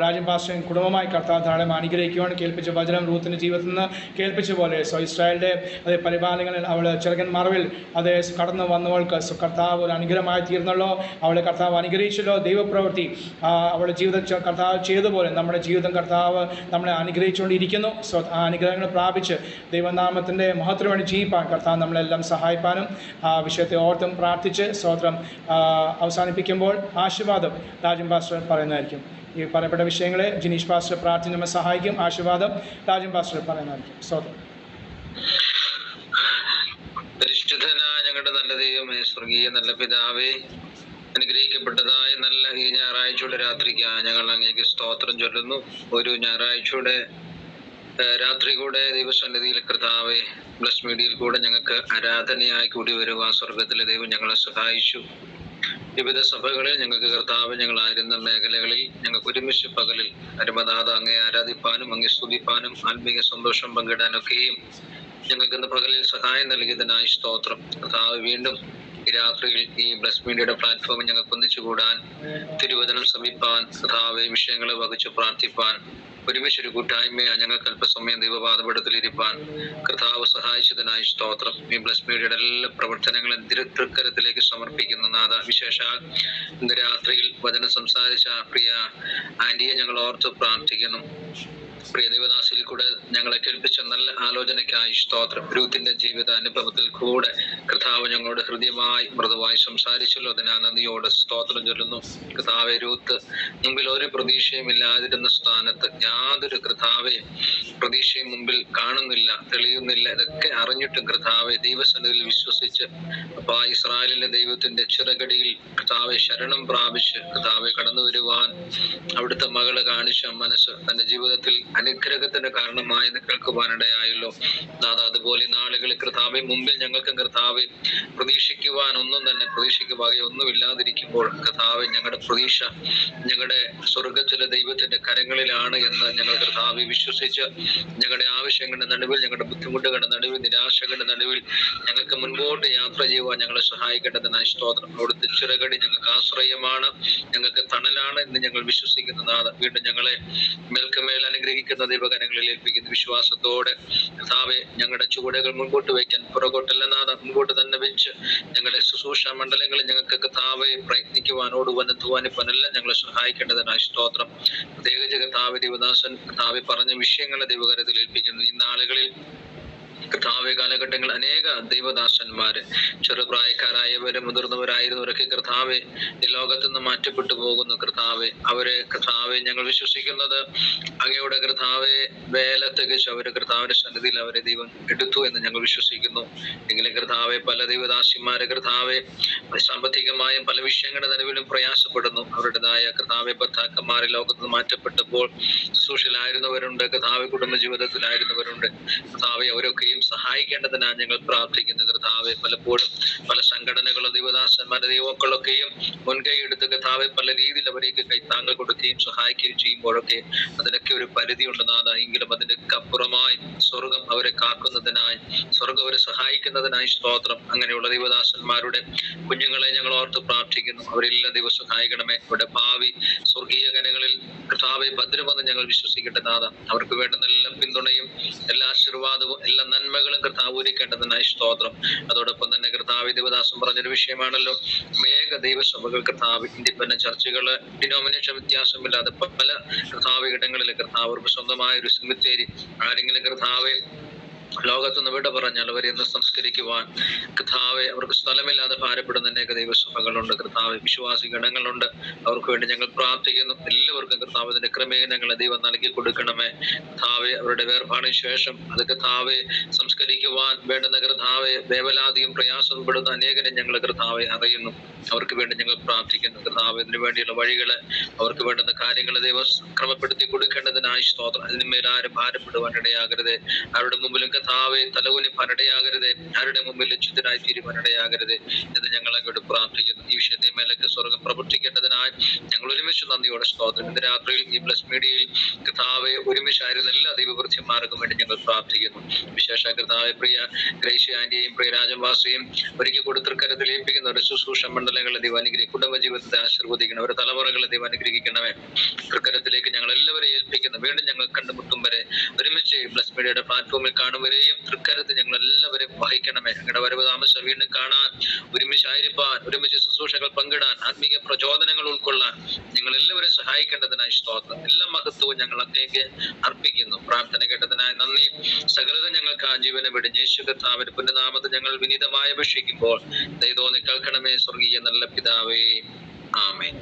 രാജൻ പാസ്റ്ററും കുടുംബമായി കർത്താവ് ധാരാളം അനുഗ്രഹിക്കുവാൻ കേൾപ്പിച്ച വചനം റൂത്തിൻ്റെ ജീവിതത്തിൽ നിന്ന് കേൾപ്പിച്ച പോലെ ഇസ്രായേലിൻ്റെ അതേ പരിപാലനങ്ങളിൽ അവൾ ചെറുകൻ മറവിൽ അതേ കടന്നു വന്നവൾക്ക് കർത്താവ് ഒരു അനുഗ്രഹമായി തീർന്നല്ലോ. അവളെ കർത്താവ് അനുഗ്രഹിച്ചല്ലോ. ദൈവപ്രവൃത്തി അവളുടെ ജീവിതം കർത്താവ് ചെയ്തപോലെ നമ്മുടെ ജീവിതം കർത്താവ് നമ്മളെ അനുഗ്രഹിച്ചുകൊണ്ടിരിക്കുന്നു. ആ അനുഗ്രഹങ്ങൾ പ്രാപിച്ച് ദൈവനാമത്തിൻ്റെ മഹത്വം വേണ്ടി ജീവിപ്പാൻ കർത്താവ് നമ്മളെല്ലാം സഹായിപ്പാനും വിഷയത്തെ ഓർത്തും പ്രാർത്ഥിച്ച് സ്തോത്രം അവസാനിപ്പിക്കുമ്പോൾ ആശീർവാദം രാജൻ പാസ്റ്റർ പറയുന്നതായിരിക്കും. ഈ പറയപ്പെട്ട വിഷയങ്ങളെ ജിനീഷ് പാസ്റ്റർ പ്രാർത്ഥന നമ്മെ സഹായിക്കും. ആശീർവാദം രാജൻ പാസ്റ്റർ പറയുന്നതായിരിക്കും. സ്തോത്രം. പരിശുദ്ധനായ ഞങ്ങളുടെ നല്ല ദൈവമേ, സ്വർഗീയ നല്ല പിതാവേ, അനുഗ്രഹിക്കപ്പെട്ടതായ നല്ല ഈ ഞായറാഴ്ചയുടെ രാത്രിക്ക് ഞങ്ങൾ അങ്ങേക്ക് സ്തോത്രം ചൊല്ലുന്നു. ഒരു ഞായറാഴ്ചയുടെ രാത്രി കൂടെ ദൈവസന്നിധിയിൽ കർത്താവെ ബ്ലസ് മീഡിയയിൽ കൂടെ ഞങ്ങൾക്ക് ആരാധനയായി കൂടി വരുവാൻ സ്വർഗത്തിലെ ദൈവം ഞങ്ങളെ സഹായിച്ചു. വിവിധ സഭകളിൽ ഞങ്ങൾക്ക് കർത്താവ് ഞങ്ങളായിരുന്ന മേഖലകളിൽ ഞങ്ങൾക്ക് ഒരുമിച്ച് പകലിൽ അരുമനാഥ അങ്ങേ ആരാധിപ്പാനും അങ്ങേ സ്തുതിപ്പാനും ആത്മീയ സന്തോഷം പങ്കിടാനൊക്കെയും ഞങ്ങൾക്ക് ഇന്ന് പകലിൽ സഹായം നൽകിയതിനായി സ്തോത്രം. കർത്താവ് വീണ്ടും ഈ രാത്രിയിൽ ഈ ബ്ലസ് മീഡിയയുടെ പ്ലാറ്റ്ഫോമിൽ ഞങ്ങൾക്ക് ഒന്നിച്ചുകൂടാൻ, തിരുവചനം സമീപാൻ, കർത്താവെ വിഷയങ്ങളെ വഹിച്ച് പ്രാർത്ഥിപ്പാൻ, ഒരുമിച്ചൊരു കൂട്ടായ്മയാണ് ഞങ്ങൾക്ക് അല്പസമയം ദൈവപാദപീഠത്തിലിരിപ്പാൻ കർത്താവ് സഹായിച്ചതിനായി സ്തോത്രം. ഈ ബ്ലസ് മീഡിയയുടെ എല്ലാ പ്രവർത്തനങ്ങളും തൃക്കരത്തിലേക്ക് സമർപ്പിക്കുന്ന നാഥ, വിശേഷാൽ ഇന്ന് രാത്രിയിൽ വചനം സംസാരിച്ച പ്രിയ ആന്റിയെ ഞങ്ങൾ ഓർത്ത് പ്രാർത്ഥിക്കുന്നു. പ്രിയ ദൈവദാസിൽ കൂടെ ഞങ്ങളെ കേൾപ്പിച്ച നല്ല ആലോചനയ്ക്കായി സ്തോത്രം. രൂത്തിന്റെ ജീവിത അനുഭവത്തിൽ കൂടെ കർത്താവ് ഞങ്ങളോട് ഹൃദയമായി മൃദുവായി സംസാരിച്ചല്ലോ. അതിനാൽ നന്ദിയോട് സ്തോത്രം ചൊല്ലുന്നു. കർത്താവെ, രൂത്ത് മുമ്പിൽ ഒരു പ്രതീക്ഷയും ഇല്ലാതിരുന്ന സ്ഥാനത്ത് യാതൊരു കർത്താവെ പ്രതീക്ഷയും മുമ്പിൽ കാണുന്നില്ല, തെളിയുന്നില്ല. ഇതൊക്കെ അറിഞ്ഞിട്ടും കർത്താവെ ദൈവസന്നിധിയിൽ വിശ്വസിച്ച് അപ്പാ ഇസ്രായേലിന്റെ ദൈവത്തിന്റെ ചിറകടിയിൽ കർത്താവെ ശരണം പ്രാപിച്ച് കർത്താവെ കടന്നു വരുവാൻ അവിടുത്തെ മകള് കാണിച്ച മനസ്സ് തന്റെ ജീവിതത്തിൽ അനുഗ്രഹത്തിന് കാരണമായി കേൾക്കുവാനിടയായല്ലോ. നാഥ, അതുപോലെ നാളുകളിൽ കർത്താവെ മുമ്പിൽ ഞങ്ങൾക്ക് കർത്താവെ പ്രതീക്ഷിക്കുവാൻ ഒന്നും ഇല്ലാതിരിക്കുമ്പോൾ കർത്താവെ ഞങ്ങളുടെ പ്രതീക്ഷ ഞങ്ങളുടെ സ്വർഗത്തിലെ ദൈവത്തിന്റെ കരങ്ങളിലാണ് എന്ന് ഞങ്ങൾ കർത്താവെ വിശ്വസിച്ച് ഞങ്ങളുടെ ആവശ്യങ്ങളുടെ നടുവിൽ, ഞങ്ങളുടെ ബുദ്ധിമുട്ടുകളുടെ നടുവിൽ, നിരാശകളുടെ നടുവിൽ ഞങ്ങൾക്ക് മുൻപോട്ട് യാത്ര ചെയ്യുവാൻ ഞങ്ങളെ സഹായിക്കേണ്ടതിനായി സ്തോത്രം. അവിടുത്തെ ചിറകടി ഞങ്ങൾക്ക് ആശ്രയമാണ്, ഞങ്ങൾക്ക് തണലാണ് എന്ന് ഞങ്ങൾ വിശ്വസിക്കുന്നതാണ്. വീണ്ടും ഞങ്ങളെ മേൽക്കുമേൽ അനുഗ്രഹിക്കുന്ന ദൈവകരങ്ങളിൽ ഏൽപ്പിക്കുന്ന വിശ്വാസത്തോടെ കർത്താവെ ഞങ്ങളുടെ ചുവടുകൾ മുൻപോട്ട് വയ്ക്കാൻ പുറകോട്ടല്ല നാഥ, മുൻപോട്ട് തന്നെ വെച്ച് ഞങ്ങളുടെ ശുശ്രൂഷ മണ്ഡലങ്ങളിൽ ഞങ്ങൾക്ക് കർത്താവെ പ്രയത്നിക്കുവാനോടുവാൻ അധ്വാനിപ്പാനെല്ലാം ഞങ്ങളെ സഹായിക്കേണ്ടതിനായി സ്തോത്രം. പ്രത്യേകിച്ച് കർത്താവെ ദൈവദാസൻ കർത്താവെ പറഞ്ഞ വിഷയങ്ങളെ ദൈവകരത്തിൽ ഏൽപ്പിക്കുന്നു. ഈ നാളുകളിൽ കർത്താവെ കാലഘട്ടങ്ങൾ അനേക ദൈവദാസന്മാര്, ചെറുപ്രായക്കാരായവരും മുതിർന്നവരായിരുന്നവരൊക്കെ കർത്താവെ ഈ ലോകത്തു നിന്ന് മാറ്റപ്പെട്ടു പോകുന്നു. കർത്താവെ അവരെ കർത്താവെ ഞങ്ങൾ വിശ്വസിക്കുന്നത് അങ്ങയുടെ കർത്താവെ വേല തികച്ച് അവര് കർത്താവിന്റെ സന്നിധിയിൽ അവരെ ദൈവം എടുത്തു എന്ന് ഞങ്ങൾ വിശ്വസിക്കുന്നു. എങ്കിലും കർത്താവെ പല ദൈവദാസിമാരെ കർത്താവെ സാമ്പത്തികമായും പല വിഷയങ്ങളുടെ നടുവിലും പ്രയാസപ്പെടുന്നു. അവരുടേതായ കർത്താവെ ഭർത്താക്കന്മാരെ ലോകത്ത് നിന്ന് മാറ്റപ്പെട്ടപ്പോൾ ശുശ്രൂഷയിലായിരുന്നവരുണ്ട്, കർത്താവെ കുടുംബ ജീവിതത്തിലായിരുന്നവരുണ്ട്. കർത്താവെ അവരൊക്കെയും സഹായിക്കേണ്ടതിനാണ് ഞങ്ങൾ പ്രാർത്ഥിക്കുന്നത്. കർത്താവെ പലപ്പോഴും പല സംഘടനകളും ദൈവദാസന്മാരുടെ ദൈവമക്കളൊക്കെയും മുൻകൈ എടുത്ത് കർത്താവെ പല രീതിയിൽ അവരേക്ക് കൈത്താങ്കൾ കൊടുക്കുകയും സഹായിക്കുകയും ചെയ്യുമ്പോഴൊക്കെ അതിനൊക്കെ ഒരു പരിധി ഉണ്ടെന്നാഥ. എങ്കിലും അതിനൊക്കെ അപ്പുറമായി സ്വർഗം അവരെ കാക്കുന്നതിനായി, സ്വർഗം അവരെ സഹായിക്കുന്നതിനായി സ്തോത്രം. അങ്ങനെയുള്ള ദൈവദാസന്മാരുടെ കുഞ്ഞുങ്ങളെ ഞങ്ങൾ ഓർത്ത് പ്രാർത്ഥിക്കുന്നു. അവരെല്ലാം ദൈവം സഹായിക്കണമേ. അവരുടെ ഭാവി സ്വർഗീയ ഗണങ്ങളിൽ കർത്താവെ ഭദ്രമെന്ന് ഞങ്ങൾ വിശ്വസിക്കേണ്ടതാഥ. അവർക്ക് വേണ്ടുന്ന എല്ലാ പിന്തുണയും എല്ലാ ആശീർവാദവും എല്ലാ നന്മകളും കർത്താവ് ഒരുക്കേണ്ടതിനായി സ്തോത്രം. അതോടൊപ്പം തന്നെ കർത്താവ് ദേവദാസം പറഞ്ഞൊരു വിഷയമാണല്ലോ, അനേക ദൈവസഭകൾ കർത്താവ് ഇൻഡിപെൻഡന്റ് ചർച്ചുകള് ഡിനോമിനേഷൻ വ്യത്യാസമില്ലാതെ പല കർത്താവ് ഇടങ്ങളിൽ കർത്താവ് അവർക്ക് സ്വന്തമായ ഒരു സെമിത്തേരി, ആരെങ്കിലും കർത്താവെ ലോകത്തുനിന്ന് വിട പറഞ്ഞാൽ അവരെ ഒന്ന് സംസ്കരിക്കുവാൻ കർത്താവെ അവർക്ക് സ്ഥലമില്ലാതെ ഭാരപ്പെടുന്ന അനേക ദൈവസഭകളുണ്ട്. കർത്താവെ വിശ്വാസി ഗണങ്ങളുണ്ട്. അവർക്ക് വേണ്ടി ഞങ്ങൾ പ്രാർത്ഥിക്കുന്നു. എല്ലാവർക്കും കർത്താവ് ഇതിന്റെ ക്രമീകരണങ്ങളെ ദൈവം നൽകി കൊടുക്കണമേ. കർത്താവെ അവരുടെ വേർപാടിന് ശേഷം അത് കർത്താവെ സംസ്കരിക്കുവാൻ വേണ്ടുന്ന കർത്താവെ വേവലാതിയും പ്രയാസപ്പെടുന്ന അനേകരെ ഞങ്ങൾ കർത്താവെ അറിയുന്നു. അവർക്ക് വേണ്ടി ഞങ്ങൾ പ്രാർത്ഥിക്കുന്നു. കർത്താവ് ഇതിനു വേണ്ടിയുള്ള വഴികള്, അവർക്ക് വേണ്ടുന്ന കാര്യങ്ങളെ ദൈവം ക്രമപ്പെടുത്തി കൊടുക്കേണ്ടതിനായി സ്തോത്രം. അതിന്മേൽ ആരും ഭാരപ്പെടുവാൻ ഇടയാകരുത്. അവരുടെ മുമ്പിലും കർത്താവെ തലകുനിപ്പാൻ ഇടയാകരുത്. ആരുടെ മുമ്പിൽ ലജ്ജിതനായി തീരുവാൻ ഇടയാകരുത് എന്ന് ഞങ്ങൾ അങ്ങോട്ട് പ്രാർത്ഥിക്കുന്നു. ഈ വിഷയത്തെ മേലൊക്കെ സ്വർഗം പ്രവർത്തിക്കേണ്ടതിനായി ഞങ്ങൾ ഒരുമിച്ച് നന്ദിയോടെ സ്തോത്രം സ്തോത്രം. ഇന്ന് രാത്രിയിൽ ഈ പ്ലസ് മീഡിയയിൽ കർത്താവെ ഒരുമിച്ചായിരുന്ന എല്ലാ ദൈവവൃത്യന്മാർക്കും വേണ്ടി ഞങ്ങൾ പ്രാർത്ഥിക്കുന്നു. വിശേഷ കർത്താവെ പ്രിയ ഗ്രേഷ്യ ആന്റിയെയും പ്രിയ രാജവാസിയും ഒരിക്കൽ കൂടി തൃക്കരത്തിൽ ഏൽപ്പിക്കുന്ന ഒരു ശുശ്രൂഷ മണ്ഡലങ്ങളെ ദൈവം അനുഗ്രഹിക്കും. കുടുംബജീവിതത്തെ ആശീർവദിക്കണം. അവരുടെ തലമുറകളെ ദൈവം അനുഗ്രഹിക്കണമേ. തൃക്കരത്തിലേക്ക് ഞങ്ങൾ എല്ലാവരെയും ഏൽപ്പിക്കുന്നു. വീണ്ടും ഞങ്ങൾ കണ്ടുമുട്ടും വരെ ഒരുമിച്ച് പ്ലസ് മീഡിയയുടെ പ്ലാറ്റ്ഫോമിൽ കാണുവരെയും തൃക്കരത്ത് ഞങ്ങൾ എല്ലാവരെയും വഹിക്കണമേ. ഞങ്ങളുടെ വരവ് താമസം വീണ്ടും കാണാൻ, ഒരുമിച്ചായിരിക്കാൻ, ഒരുമിച്ച് ശുശ്രൂഷകൾ പങ്കിടാൻ, ആത്മീയ പ്രചോദനങ്ങൾ ഉൾക്കൊള്ളാൻ ഞങ്ങൾ എല്ലാവരും സഹായിക്കേണ്ടതിനായി സ്തോത്രം. എല്ലാ മഹത്വവും ഞങ്ങൾ അങ്ങേക്ക് അർപ്പിക്കുന്നു. പ്രാർത്ഥന കേട്ടതിനായി നന്ദി. സകലതും ഞങ്ങൾക്ക് ആ ജീവനെ വിടും യേശു കർത്താവിന്റെ പുണ്യനാമത്തെ ഞങ്ങൾ വിനീതമായി അപേക്ഷിക്കുമ്പോൾ ദൈവം കേൾക്കണമേ സ്വർഗീയ നല്ല പിതാവേ. ആമേൻ.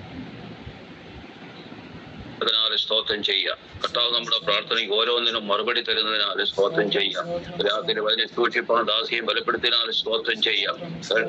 അതിനാല് സ്തോത്രം ചെയ്യാം. കർത്താവ് നമ്മുടെ പ്രാർത്ഥനയ്ക്ക് ഓരോന്നിനും മറുപടി തരുന്നതിനാൽ സ്തോത്രം ചെയ്യാം. രാത്രി വചനം സൂക്ഷിപ്പാൻ ദാസിയെ ബലപ്പെടുത്തിനാൽ സ്തോത്രം ചെയ്യാം.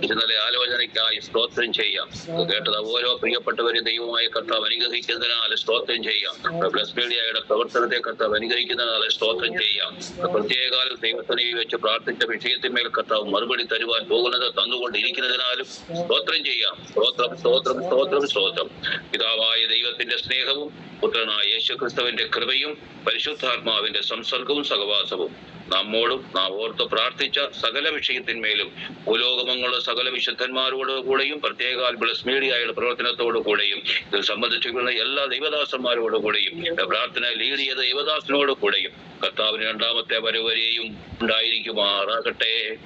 ഇന്നലെ ആലോചനയ്ക്കായി സ്തോത്രം ചെയ്യാം. കേട്ടത് ഓരോ പ്രിയപ്പെട്ടവരും ദൈവമായ കർത്താവ് അനുഗ്രഹിക്കുന്നതിനാൽ സ്തോത്രം ചെയ്യാം. പ്ലസ് മീഡിയയുടെ പ്രവർത്തനത്തെ കർത്താവ് അനുഗ്രഹിക്കുന്നതിനാൽ സ്തോത്രം ചെയ്യാം. പ്രത്യേക ദൈവത്തിനെ വെച്ച് പ്രാർത്ഥിച്ച വിഷയത്തിന്മേൽ കർത്താവ് മറുപടി തരുവാൻ പോകുന്നത് തന്നുകൊണ്ടിരിക്കുന്നതിനാലും സ്തോത്രം ചെയ്യാം. സ്തോത്രം സ്തോത്രം സ്തോത്രം സ്തോത്രം. പിതാവായ ദൈവത്തിന്റെ സ്നേഹവും പുത്രനായ യേശു ക്രിസ്തുവിന്റെ കൃപയും പരിശുദ്ധാത്മാവിന്റെ സംസർഗവും സഹവാസവും നമ്മോടും നാം ഓർത്ത് പ്രാർത്ഥിച്ച സകല വിഷയത്തിന്മേലും ഭൂലോകമങ്ങളുടെ സകല വിശുദ്ധന്മാരോട് കൂടെയും പ്രത്യേക പ്ലസ് മീഡിയയുടെ പ്രവർത്തനത്തോടു കൂടെയും ഇത് സംബന്ധിച്ചിരിക്കുന്ന എല്ലാ ദൈവദാസന്മാരോട് കൂടെയും പ്രാർത്ഥന ലീഡ് ചെയ്ത ദൈവദാസനോട് കൂടെയും കർത്താവിന് രണ്ടാമത്തെ വരവരെയും ഉണ്ടായിരിക്കുമാറാകട്ടെ.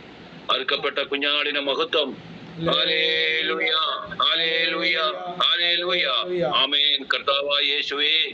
അറുക്കപ്പെട്ട കുഞ്ഞാടിന്റെ മഹത്വം. ഹല്ലേലൂയ, ഹല്ലേലൂയ, ഹല്ലേലൂയ. ആമേൻ. കർത്താവായ യേശുവേ